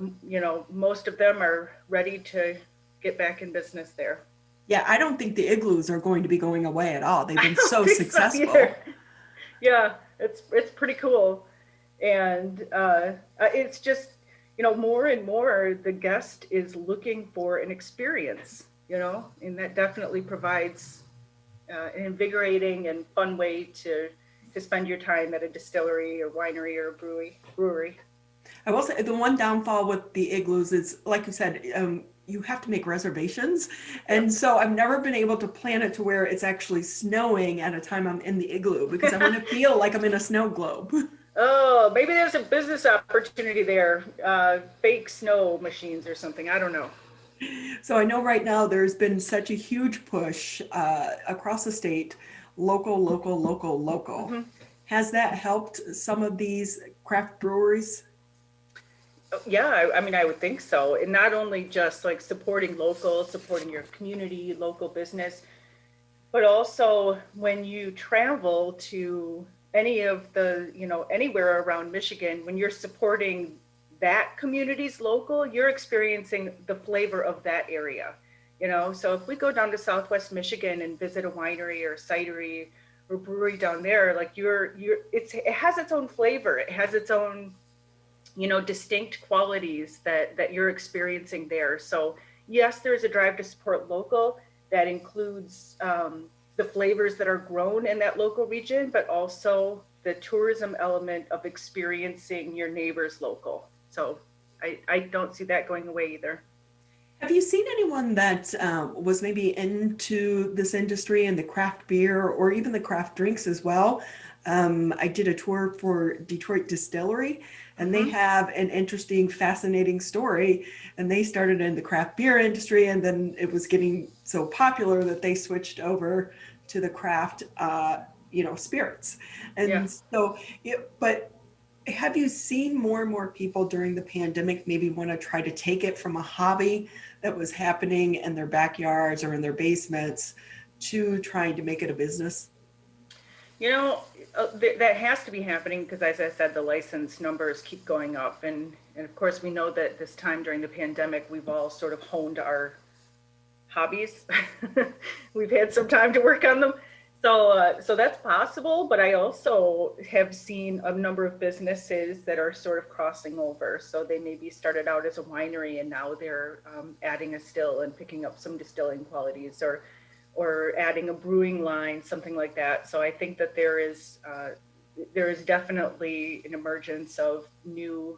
most of them are ready to get back in business there.
Yeah, I don't think the igloos are going to be going away at all. They've been so successful.
Yeah, it's pretty cool. And it's just, more and more the guest is looking for an experience, and that definitely provides an invigorating and fun way to spend your time at a distillery or winery or brewery.
I will say the one downfall with the igloos is, like you said, you have to make reservations. And so I've never been able to plan it to where it's actually snowing at a time I'm in the igloo, because I want to feel like I'm in a snow globe.
Oh, maybe there's a business opportunity there. Fake snow machines or something. I don't know.
So I know right now there's been such a huge push across the state, local. Has that helped some of these craft breweries?
Yeah, I mean, I would think so. And not only just like supporting local, supporting your community, local business, but also when you travel to any of the, anywhere around Michigan, when you're supporting that community's local, you're experiencing the flavor of that area. So if we go down to Southwest Michigan and visit a winery or a cidery or brewery down there, like it has its own flavor. It has its own, distinct qualities that you're experiencing there. So yes, there's a drive to support local that includes the flavors that are grown in that local region, but also the tourism element of experiencing your neighbor's local. So I don't see that going away either.
Have you seen anyone that was maybe into this industry and the craft beer or even the craft drinks as well? I did a tour for Detroit Distillery, and they have an interesting, fascinating story. And they started in the craft beer industry, and then it was getting so popular that they switched over to the craft, spirits. And so, but have you seen more and more people during the pandemic maybe want to try to take it from a hobby that was happening in their backyards or in their basements to trying to make it a business?
That has to be happening because, as I said, the license numbers keep going up. And of course, we know that this time during the pandemic, we've all sort of honed our hobbies. We've had some time to work on them. So that's possible, but I also have seen a number of businesses that are sort of crossing over. So they maybe started out as a winery and now they're adding a still and picking up some distilling qualities or adding a brewing line, something like that. So I think that there is definitely an emergence of new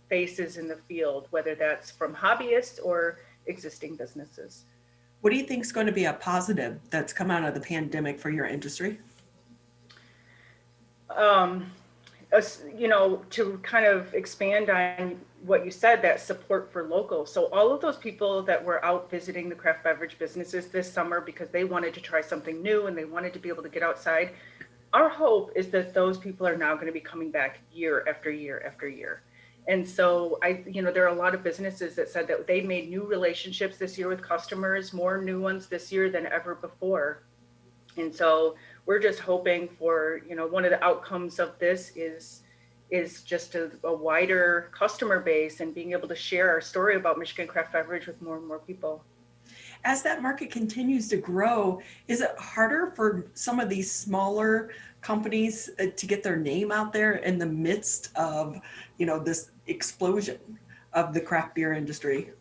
faces in the field, whether that's from hobbyists or existing businesses.
What do you think is going to be a positive that's come out of the pandemic for your industry?
to kind of expand on what you said, that support for local. So all of those people that were out visiting the craft beverage businesses this summer because they wanted to try something new and they wanted to be able to get outside, our hope is that those people are now going to be coming back year after year after year. And so there are a lot of businesses that said that they made new relationships this year with customers, more new ones this year than ever before. And so we're just hoping for, one of the outcomes of this is just a wider customer base and being able to share our story about Michigan Craft Beverage with more and more people.
As that market continues to grow, is it harder for some of these smaller companies to get their name out there in the midst of, this explosion of the craft beer industry?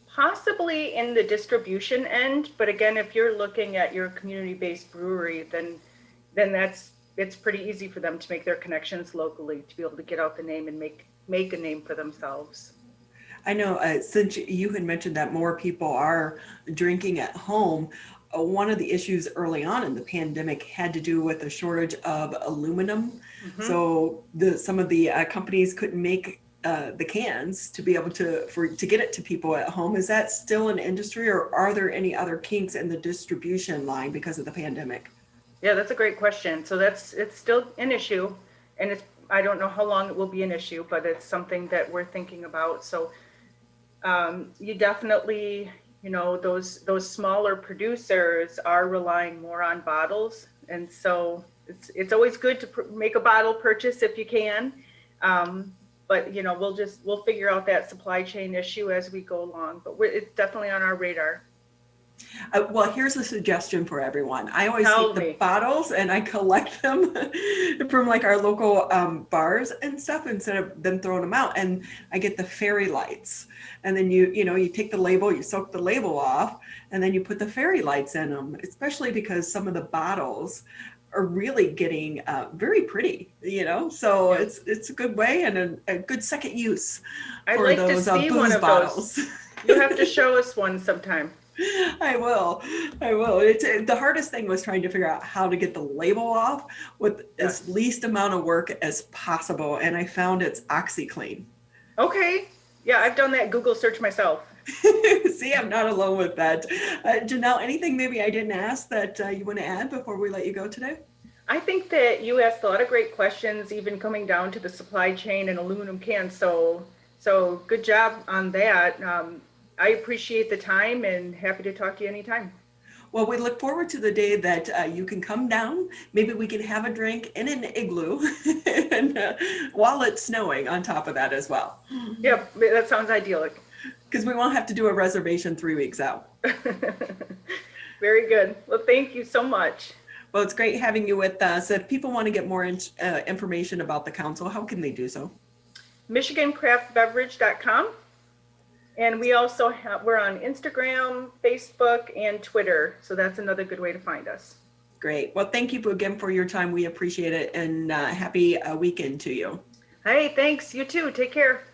Possibly in the distribution end, but again, if you're looking at your community-based brewery, then it's pretty easy for them to make their connections locally to be able to get out the name and make a name for themselves.
I know since you had mentioned that more people are drinking at home, one of the issues early on in the pandemic had to do with the shortage of aluminum. Mm-hmm. So some of the companies couldn't make the cans to be able to get it to people at home. Is that still an industry, or are there any other kinks in the distribution line because of the pandemic?
Yeah, that's a great question. So it's still an issue, and I don't know how long it will be an issue, but it's something that we're thinking about. So you definitely, those smaller producers are relying more on bottles, and so it's always good to make a bottle purchase if you can. But we'll figure out that supply chain issue as we go along. But it's definitely on our radar.
Well, here's a suggestion for everyone. I always take the bottles and I collect them from like our local bars and stuff instead of them throwing them out. And I get the fairy lights. And then you take the label, you soak the label off, and then you put the fairy lights in them, especially because some of the bottles are really getting very pretty, so it's a good way and a good second use for
I'd like
those
to see
booze
one of
bottles.
Those. You have to show us one sometime.
I will. It's the hardest thing was trying to figure out how to get the label off with as least amount of work as possible, and I found it's OxyClean.
Okay. Yeah, I've done that Google search myself.
See, I'm not alone with that. Janelle, anything maybe I didn't ask that you want to add before we let you go today?
I think that you asked a lot of great questions, even coming down to the supply chain and aluminum cans. So good job on that. I appreciate the time and happy to talk to you anytime.
Well, we look forward to the day that you can come down. Maybe we can have a drink in an igloo and, while it's snowing on top of that as well.
Yeah, that sounds idyllic.
Because we won't have to do a reservation 3 weeks out.
Very good. Well, thank you so much.
Well, it's great having you with us. If people want to get more information about the council, how can they do so?
MichiganCraftBeverage.com. And we also we're on Instagram, Facebook, and Twitter. So that's another good way to find us.
Great. Well, thank you again for your time. We appreciate it. And happy weekend to you.
Hey, thanks. You too. Take care.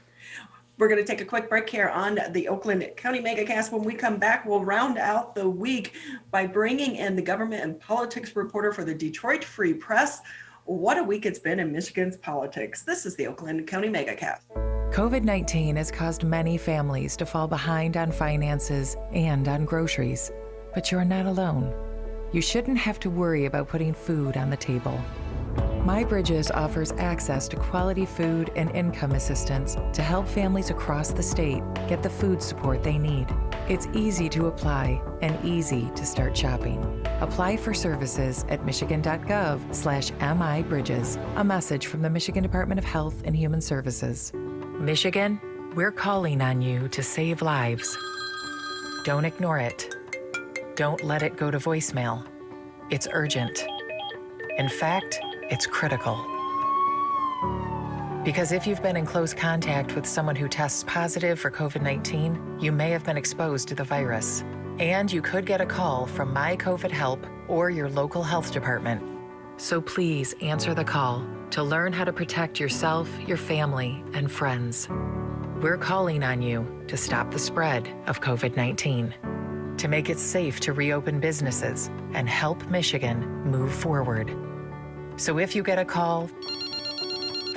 We're going to take a quick break here on the Oakland County Megacast. When we come back, we'll round out the week by bringing in the government and politics reporter for the Detroit Free Press. What a week it's been in Michigan's politics. This is the Oakland County Megacast.
COVID-19 has caused many families to fall behind on finances and on groceries. But you're not alone. You shouldn't have to worry about putting food on the table. MyBridges offers access to quality food and income assistance to help families across the state get the food support they need. It's easy to apply and easy to start shopping. Apply for services at michigan.gov/MIBridges. A message from the Michigan Department of Health and Human Services. Michigan, we're calling on you to save lives. Don't ignore it. Don't let it go to voicemail. It's urgent. In fact, it's critical. Because if you've been in close contact with someone who tests positive for COVID-19, you may have been exposed to the virus. And you could get a call from My COVID Help or your local health department. So please answer the call to learn how to protect yourself, your family, and friends. We're calling on you to stop the spread of COVID-19, to make it safe to reopen businesses and help Michigan move forward. So if you get a call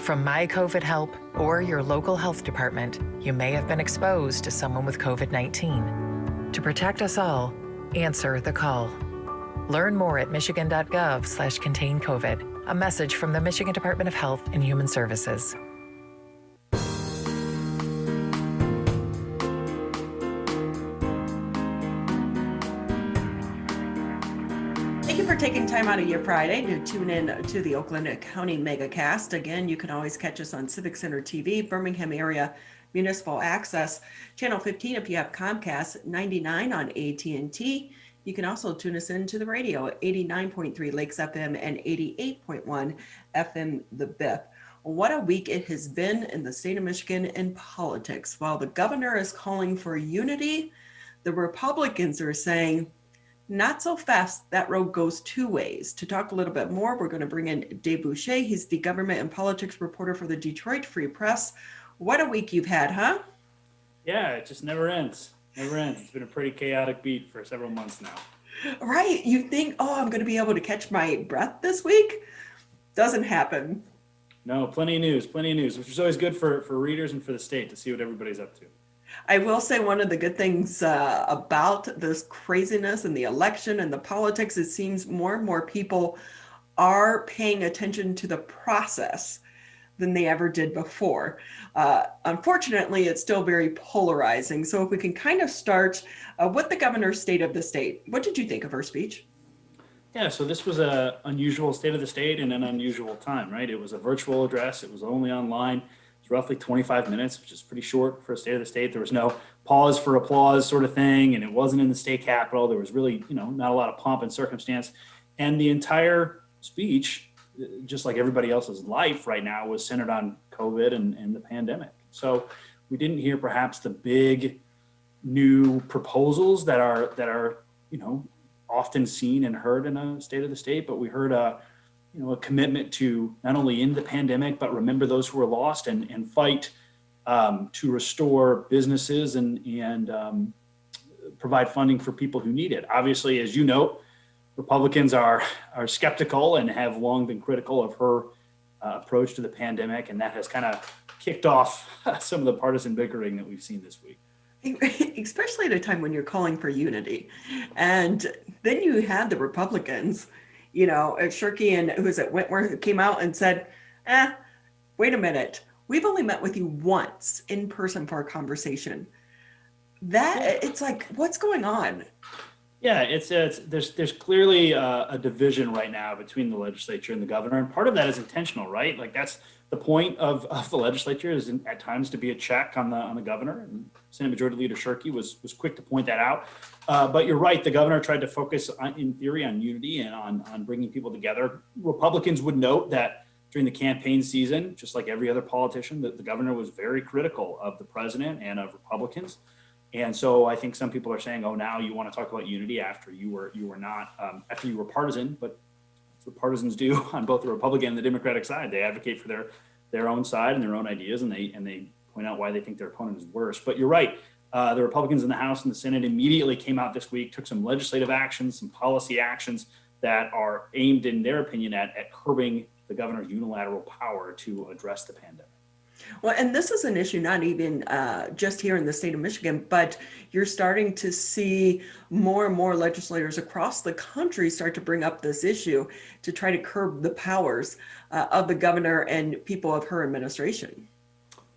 From My COVID Help or your local health department, you may have been exposed to someone with COVID-19. To protect us all, answer the call. Learn more at michigan.gov/containcovid. A message from the Michigan Department of Health and Human Services.
Thank you for taking time out of your Friday to tune in to the Oakland County Megacast. Again, you can always catch us on Civic Center TV, Birmingham area municipal access, channel 15 if you have Comcast, 99 on AT&T. You can also tune us into the radio, 89.3 Lakes FM and 88.1 FM The Biff. What a week it has been in the state of Michigan in politics. While the governor is calling for unity, the Republicans are saying, not so fast, that road goes two ways. To talk a little bit more, we're going to bring in Dave Boucher. He's the government and politics reporter for the Detroit Free Press. What a week you've had, huh?
Yeah, it just never ends. Never ends. It's been a pretty chaotic beat for several months now.
Right. You think, oh, I'm going to be able to catch my breath this week? Doesn't happen.
No, plenty of news, which is always good for readers and for the state to see what everybody's up to.
I will say one of the good things about this craziness and the election and the politics, it seems more and more people are paying attention to the process than they ever did before. Unfortunately, it's still very polarizing. So if we can kind of start with the governor's state of the state. What did you think of her speech?
Yeah, so this was an unusual state of the state in an unusual time, right? It was a virtual address. It was only online. It's roughly 25 minutes, which is pretty short for a state of the state. There was no pause for applause sort of thing, and it wasn't in the state capitol. There was really, not a lot of pomp and circumstance. And the entire speech, just like everybody else's life right now, was centered on COVID and the pandemic. So we didn't hear perhaps the big new proposals that are often seen and heard in a state of the state, but we heard a commitment to not only end the pandemic, but remember those who were lost and fight to restore businesses and provide funding for people who need it. Obviously, as you know, Republicans are skeptical and have long been critical of her approach to the pandemic, and that has kind of kicked off some of the partisan bickering that we've seen this week.
Especially at a time when you're calling for unity. And then you had the Republicans, Shirkey and Wentworth, who came out and said, wait a minute, we've only met with you once in person for a conversation. It's like, what's going on?
Yeah, there's clearly a division right now between the legislature and the governor, and part of that is intentional, right? Like that's the point of the legislature is at times to be a check on the governor. And Senate Majority Leader Shirkey was quick to point that out. But you're right, the governor tried to focus in theory on unity and on bringing people together. Republicans would note that during the campaign season, just like every other politician, that the governor was very critical of the president and of Republicans. And so I think some people are saying, oh, now you want to talk about unity after you were not, after you were partisan, but that's what partisans do on both the Republican and the Democratic side. They advocate for their own side and their own ideas, and they point out why they think their opponent is worse. But you're right. The Republicans in the House and the Senate immediately came out this week, took some legislative actions, some policy actions that are aimed, in their opinion, at curbing the governor's unilateral power to address the pandemic.
Well, and this is an issue not even just here in the state of Michigan, but you're starting to see more and more legislators across the country start to bring up this issue to try to curb the powers of the governor and people of her administration.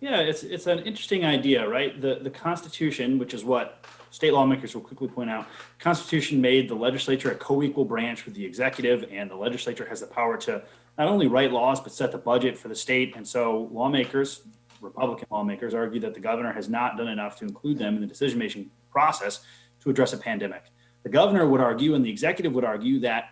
Yeah, it's an interesting idea, right? The Constitution, which is what state lawmakers will quickly point out, Constitution made the legislature a co-equal branch with the executive, and the legislature has the power to not only write laws, but set the budget for the state. And so lawmakers, Republican lawmakers, argue that the governor has not done enough to include them in the decision-making process to address a pandemic. The governor would argue, and the executive would argue, that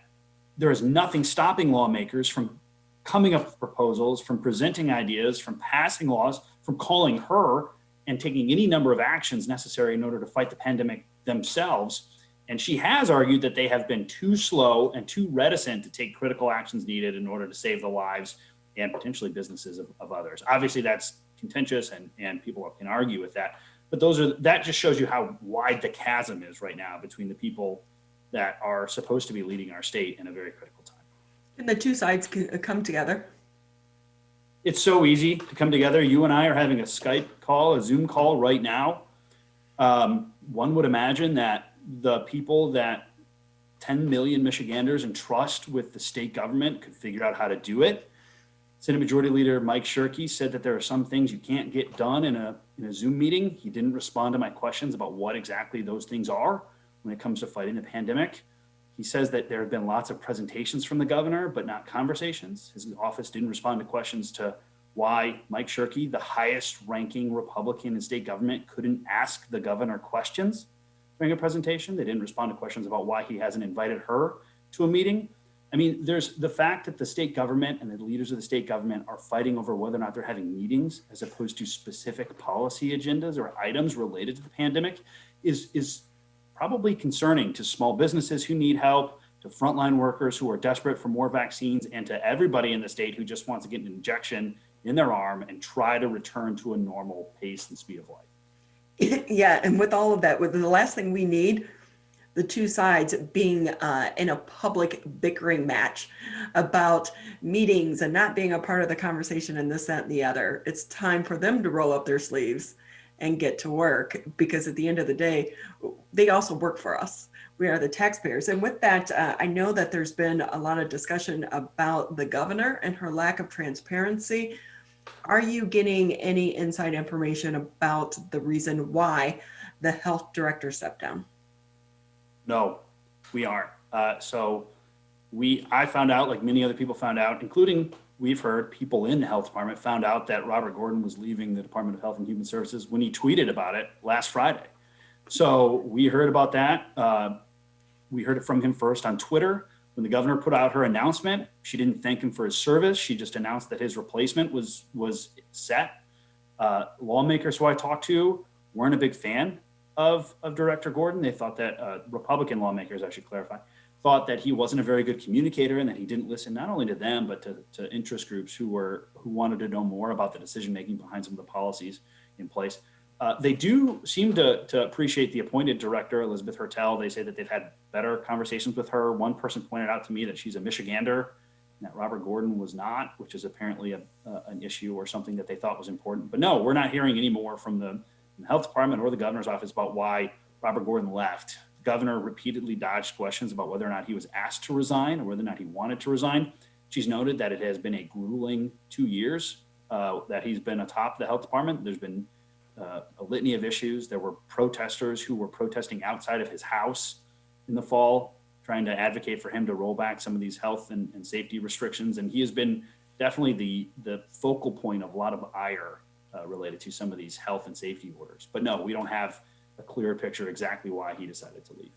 there is nothing stopping lawmakers from coming up with proposals, from presenting ideas, from passing laws, from calling her and taking any number of actions necessary in order to fight the pandemic themselves. And she has argued that they have been too slow and too reticent to take critical actions needed in order to save the lives and potentially businesses of others. Obviously, that's contentious and people can argue with that. But that just shows you how wide the chasm is right now between the people that are supposed to be leading our state in a very critical time.
Can the two sides come together?
It's so easy to come together. You and I are having a Skype call, a Zoom call right now. One would imagine that the people that 10 million Michiganders entrust with the state government could figure out how to do it. Senate Majority Leader Mike Shirkey said that there are some things you can't get done in a Zoom meeting. He didn't respond to my questions about what exactly those things are when it comes to fighting the pandemic. He says that there have been lots of presentations from the governor, but not conversations. His office didn't respond to questions to why Mike Shirkey, the highest ranking Republican in state government, couldn't ask the governor questions during a presentation. They didn't respond to questions about why he hasn't invited her to a meeting. I mean, there's the fact that the state government and the leaders of the state government are fighting over whether or not they're having meetings as opposed to specific policy agendas or items related to the pandemic is probably concerning to small businesses who need help, to frontline workers who are desperate for more vaccines, and to everybody in the state who just wants to get an injection in their arm and try to return to a normal pace and speed of life.
Yeah, and with all of that, with the last thing we need, the two sides being in a public bickering match about meetings and not being a part of the conversation and this, that, and the other. It's time for them to roll up their sleeves and get to work, because at the end of the day, they also work for us. We are the taxpayers. And with that, I know that there's been a lot of discussion about the governor and her lack of transparency. Are you getting any inside information about the reason why the health director stepped down?
No, we aren't. I found out, like many other people found out, including we've heard people in the health department found out that Robert Gordon was leaving the Department of Health and Human Services when he tweeted about it last Friday. So we heard about that. We heard it from him first on Twitter. When the governor put out her announcement, she didn't thank him for his service. She just announced that his replacement was set. Lawmakers who I talked to weren't a big fan of Director Gordon. They thought that Republican lawmakers, I should clarify, thought that he wasn't a very good communicator and that he didn't listen not only to them, but to interest groups who wanted to know more about the decision-making behind some of the policies in place. They do seem to appreciate the appointed director, Elizabeth Hertel. They say that they've had better conversations with her. One person pointed out to me that she's a Michigander and that Robert Gordon was not, which is apparently an issue or something that they thought was important. But no, we're not hearing any more from the health department or the governor's office about why Robert Gordon left. The governor repeatedly dodged questions about whether or not he was asked to resign or whether or not he wanted to resign. She's noted that it has been a grueling 2 years that he's been atop the health department. There's been a litany of issues. There were protesters who were protesting outside of his house in the fall, trying to advocate for him to roll back some of these health and safety restrictions. And he has been definitely the focal point of a lot of ire related to some of these health and safety orders. But no, we don't have a clear picture exactly why he decided to leave.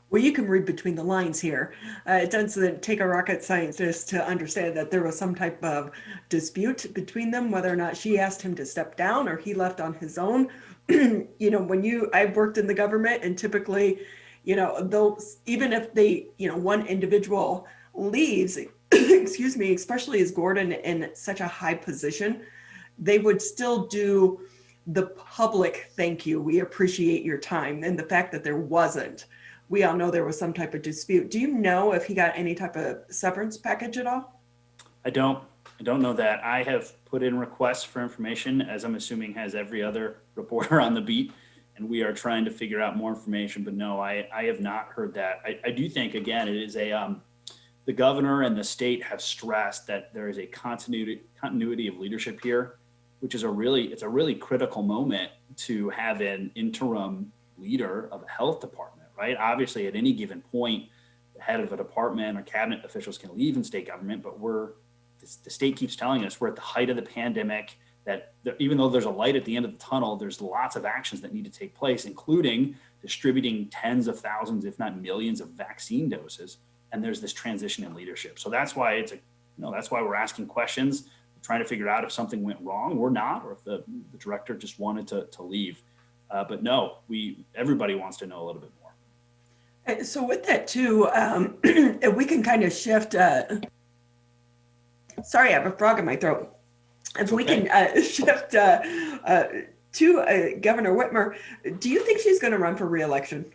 Well, you can read between the lines here. It doesn't take a rocket scientist to understand that there was some type of dispute between them, whether or not she asked him to step down or he left on his own. I've worked in the government, and typically, those, even if they, one individual leaves, excuse me, especially as Gordon in such a high position, they would still do the public thank you. We appreciate your time. And the fact that there wasn't, we all know there was some type of dispute. Do you know if he got any type of severance package at all?
I don't know that. I have put in requests for information, as I'm assuming has every other reporter on the beat, and we are trying to figure out more information. But no, I have not heard that. I do think, again, it is the governor and the state have stressed that there is a continuity of leadership here, which is a really critical moment to have an interim leader of a health department, right? Obviously, at any given point, the head of a department or cabinet officials can leave in state government, but the state keeps telling us we're at the height of the pandemic, that even though there's a light at the end of the tunnel, there's lots of actions that need to take place, including distributing tens of thousands, if not millions, of vaccine doses. And there's this transition in leadership. So that's why that's why we're asking questions, trying to figure out if something went wrong or not, or if the director just wanted to leave. But no, everybody wants to know a little bit more.
So with that too, if we can kind of shift, sorry, I have a frog in my throat. If we can shift to Governor Whitmer, do you think she's going to run for re-election?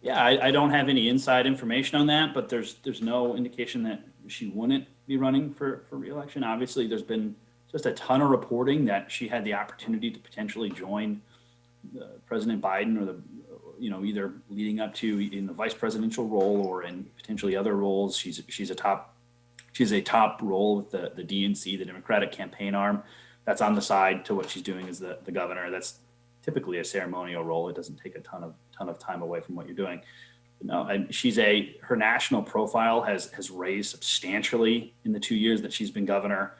Yeah, I don't have any inside information on that, but there's no indication she wouldn't be running for re-election. Obviously, there's been just a ton of reporting that she had the opportunity to potentially join President Biden or either leading up to in the vice presidential role or in potentially other roles. She's a top role with the DNC, the Democratic campaign arm. That's on the side to what she's doing as the governor. That's typically a ceremonial role. It doesn't take a ton of time away from what you're doing. No, her national profile has raised substantially in the 2 years that she's been governor.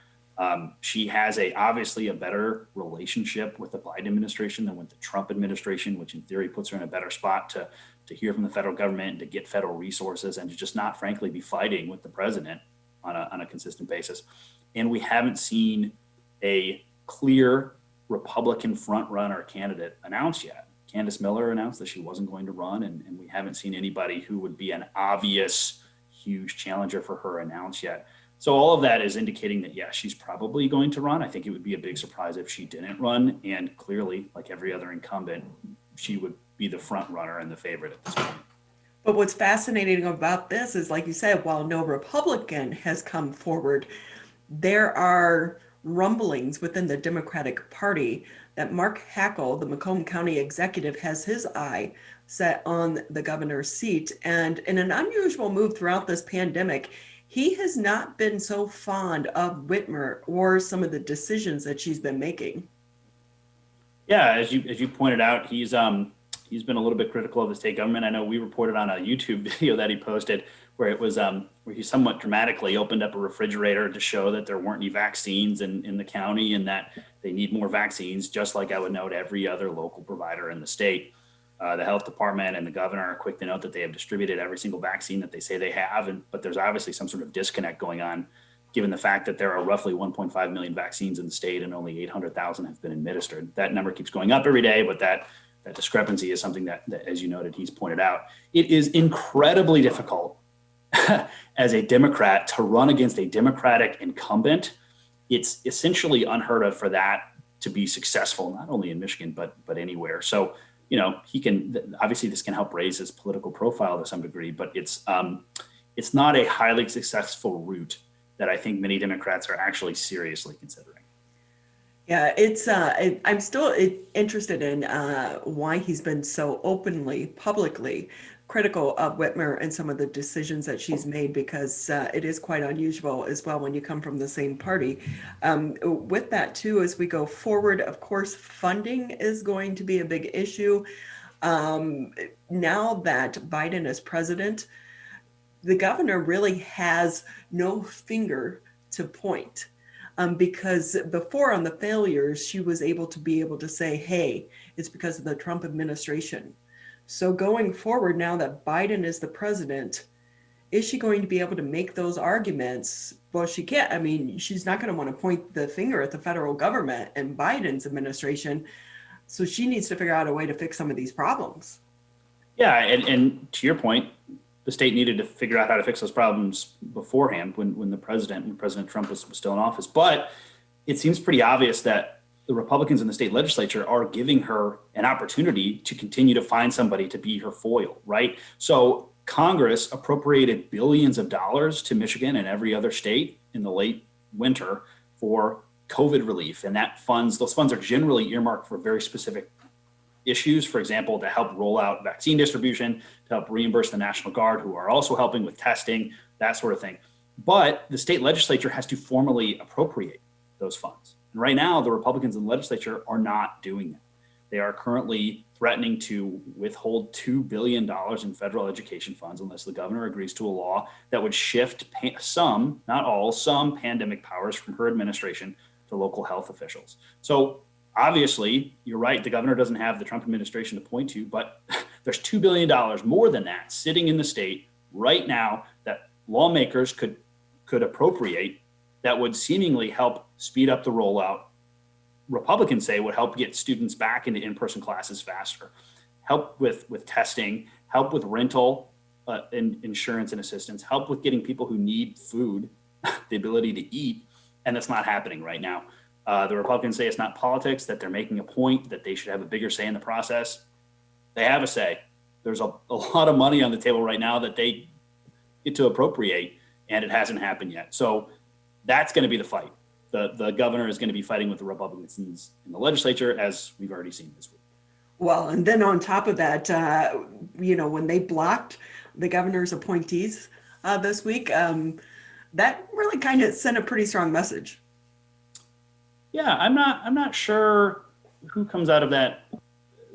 She has obviously a better relationship with the Biden administration than with the Trump administration, which in theory puts her in a better spot to hear from the federal government and to get federal resources and to just not frankly be fighting with the president on a consistent basis. And we haven't seen a clear Republican front-runner candidate announced yet. Candace Miller announced that she wasn't going to run, and we haven't seen anybody who would be an obvious, huge challenger for her announced yet. So all of that is indicating that, yeah, she's probably going to run. I think it would be a big surprise if she didn't run. And clearly, like every other incumbent, she would be the front runner and the favorite at this point.
But what's fascinating about this is, like you said, while no Republican has come forward, there are rumblings within the Democratic Party that Mark Hackel, the Macomb County executive, has his eye set on the governor's seat. And in an unusual move throughout this pandemic, he has not been so fond of Whitmer or some of the decisions that she's been making.
Yeah, as you pointed out, he's been a little bit critical of the state government. I know we reported on a YouTube video that he posted where it was where he somewhat dramatically opened up a refrigerator to show that there weren't any vaccines in the county and that they need more vaccines, just like I would note every other local provider in the state. The health department and the governor are quick to note that they have distributed every single vaccine that they say they have, but there's obviously some sort of disconnect going on, given the fact that there are roughly 1.5 million vaccines in the state and only 800,000 have been administered. That number keeps going up every day, but that discrepancy is something that, as you noted, he's pointed out. It is incredibly difficult as a Democrat to run against a Democratic incumbent. It's essentially unheard of for that to be successful, not only in Michigan, but anywhere. So, he can, obviously this can help raise his political profile to some degree, but it's not a highly successful route that I think many Democrats are actually seriously considering.
Yeah, I'm still interested in why he's been so openly, publicly critical of Whitmer and some of the decisions that she's made, because it is quite unusual as well when you come from the same party. With that too, as we go forward, of course, funding is going to be a big issue. Now that Biden is president, the governor really has no finger to point. Because before on the failures, she was able to say, hey, it's because of the Trump administration. So going forward, now that Biden is the president, is she going to be able to make those arguments? Well, she can't. I mean, she's not going to want to point the finger at the federal government and Biden's administration. So she needs to figure out a way to fix some of these problems.
Yeah, and to your point, the state needed to figure out how to fix those problems beforehand when President Trump was still in office. But it seems pretty obvious that the Republicans in the state legislature are giving her an opportunity to continue to find somebody to be her foil, right? So Congress appropriated billions of dollars to Michigan and every other state in the late winter for COVID relief. And those funds are generally earmarked for very specific issues, for example, to help roll out vaccine distribution, to help reimburse the National Guard, who are also helping with testing, that sort of thing. But the state legislature has to formally appropriate those funds. And right now, the Republicans in the legislature are not doing that. They are currently threatening to withhold $2 billion in federal education funds unless the governor agrees to a law that would shift some, not all, some pandemic powers from her administration to local health officials. So obviously, you're right, the governor doesn't have the Trump administration to point to, but there's $2 billion more than that sitting in the state right now that lawmakers could appropriate that would seemingly help speed up the rollout. Republicans say would help get students back into in-person classes faster, help with testing, help with rental and insurance and assistance, help with getting people who need food, the ability to eat, and that's not happening right now. The Republicans say it's not politics, that they're making a point, that they should have a bigger say in the process. They have a say. There's a lot of money on the table right now that they get to appropriate. and it hasn't happened yet. So that's going to be the fight. The governor is going to be fighting with the Republicans in the legislature, as we've already seen this week.
Well, and then on top of that, when they blocked the governor's appointees this week, that really kind of sent a pretty strong message.
Yeah, I'm not sure who comes out of that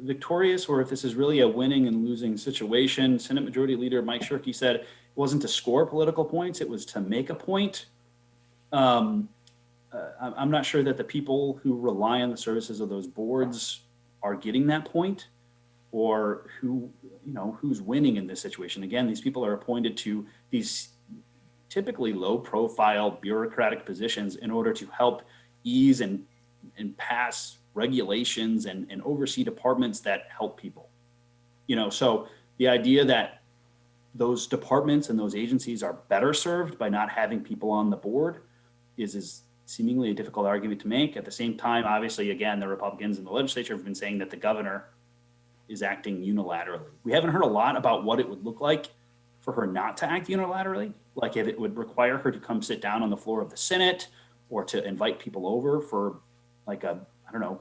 victorious, or if this is really a winning and losing situation. Senate Majority Leader Mike Shirkey said it wasn't to score political points, it was to make a point. I'm not sure that the people who rely on the services of those boards are getting that point, or who's winning in this situation. Again, these people are appointed to these typically low profile bureaucratic positions in order to help ease and pass regulations and oversee departments that help people. So the idea that those departments and those agencies are better served by not having people on the board is seemingly a difficult argument to make. At the same time, obviously, again, the Republicans in the legislature have been saying that the governor is acting unilaterally. We haven't heard a lot about what it would look like for her not to act unilaterally, like if it would require her to come sit down on the floor of the Senate or to invite people over for like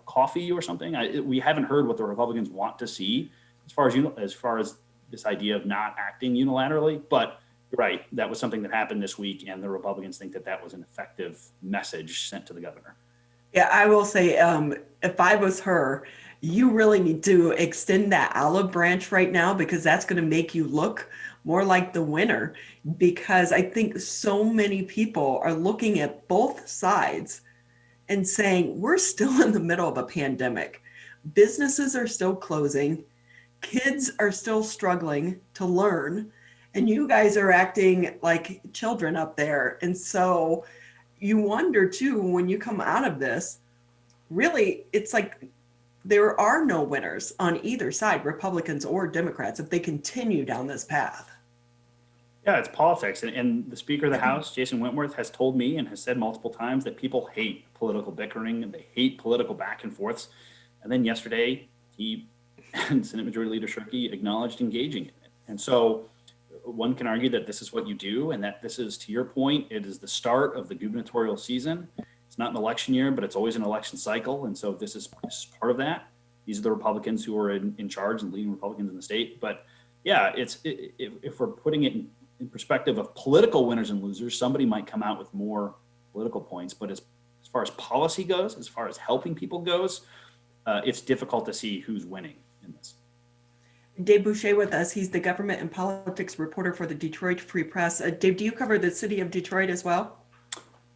coffee or something. We haven't heard what the Republicans want to see as far as this idea of not acting unilaterally. But you're right, that was something that happened this week, and the Republicans think that was an effective message sent to the governor.
Yeah, I will say, if I was her, you really need to extend that olive branch right now, because that's going to make you look more like the winner. Because I think so many people are looking at both sides and saying, we're still in the middle of a pandemic. Businesses are still closing. Kids are still struggling to learn. And you guys are acting like children up there. And so you wonder too, when you come out of this, really, it's like there are no winners on either side, Republicans or Democrats, if they continue down this path.
Yeah, it's politics. And the Speaker of the House, Jason Wentworth, has told me and has said multiple times that people hate political bickering and they hate political back and forths. And then yesterday, he and Senate Majority Leader Shirkey acknowledged engaging in it. And so one can argue that this is what you do, and that this is, to your point, it is the start of the gubernatorial season. It's not an election year, but it's always an election cycle. And so this is part of that. These are the Republicans who are in charge and leading Republicans in the state. But yeah, if we're putting it in perspective of political winners and losers, somebody might come out with more political points. But as far as policy goes, as far as helping people goes, it's difficult to see who's winning in this.
Dave Boucher with us. He's the government and politics reporter for the Detroit Free Press. Dave, do you cover the city of Detroit as well?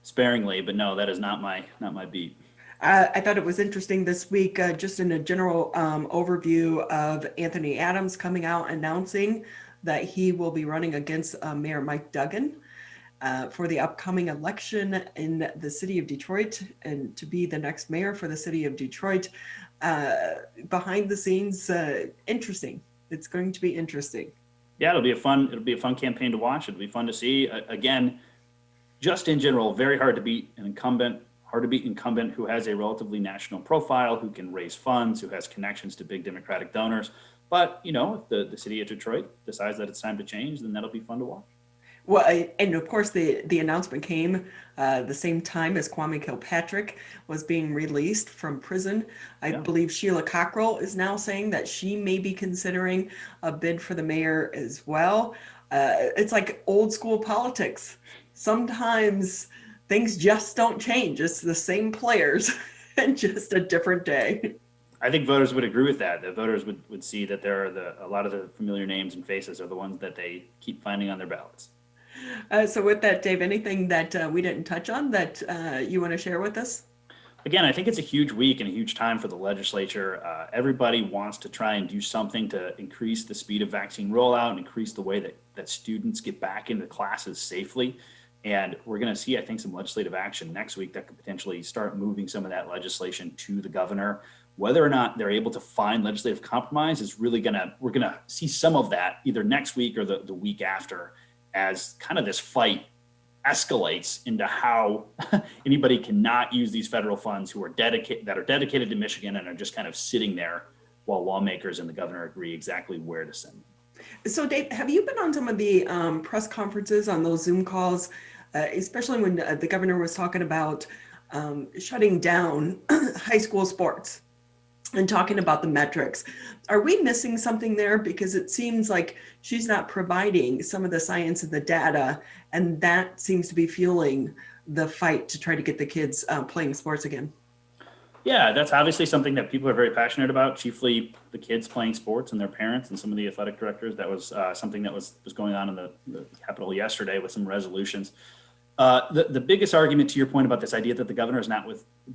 Sparingly, but no, that is not my beat.
I thought it was interesting this week, just in a general overview of Anthony Adams coming out announcing that he will be running against Mayor Mike Duggan for the upcoming election in the city of Detroit, and to be the next mayor for the city of Detroit. Behind the scenes, interesting. It's going to be interesting.
Yeah, it'll be a fun campaign to watch. It'll be fun to see. Again, just in general, very hard to beat an incumbent. Hard to beat incumbent who has a relatively national profile, who can raise funds, who has connections to big Democratic donors. But if the city of Detroit decides that it's time to change, then that'll be fun to watch.
Well, and of course, the announcement came the same time as Kwame Kilpatrick was being released from prison. I believe Sheila Cockrell is now saying that she may be considering a bid for the mayor as well. It's like old school politics. Sometimes things just don't change. It's the same players and just a different day.
I think voters would agree with that. The voters would see that there are a lot of the familiar names and faces are the ones that they keep finding on their ballots.
So with that, Dave, anything that we didn't touch on that you want to share with us?
Again, I think it's a huge week and a huge time for the legislature. Everybody wants to try and do something to increase the speed of vaccine rollout and increase the way that students get back into classes safely. And we're going to see, I think, some legislative action next week that could potentially start moving some of that legislation to the governor. Whether or not they're able to find legislative compromise is really we're going to see some of that either next week or the week after, as kind of this fight escalates into how anybody cannot use these federal funds who are dedicated to Michigan and are just kind of sitting there while lawmakers and the governor agree exactly where to send them.
So Dave, have you been on some of the press conferences on those Zoom calls, especially when the governor was talking about shutting down high school sports and talking about the metrics? Are we missing something there? Because it seems like she's not providing some of the science and the data, and that seems to be fueling the fight to try to get the kids playing sports again.
Yeah, that's obviously something that people are very passionate about, chiefly the kids playing sports and their parents and some of the athletic directors. That was something that was going on in the Capitol yesterday with some resolutions. The biggest argument to your point about this idea that the governor is not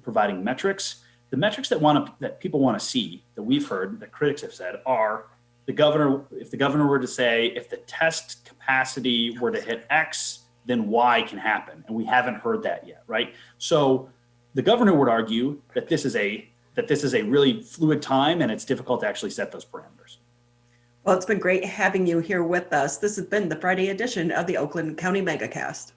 providing metrics, the metrics that people want to see, that we've heard, that critics have said, are if the governor were to say, if the test capacity were to hit X, then Y can happen. And we haven't heard that yet, right? So the governor would argue that this is a really fluid time and it's difficult to actually set those parameters.
Well, it's been great having you here with us. This has been the Friday edition of the Oakland County Megacast.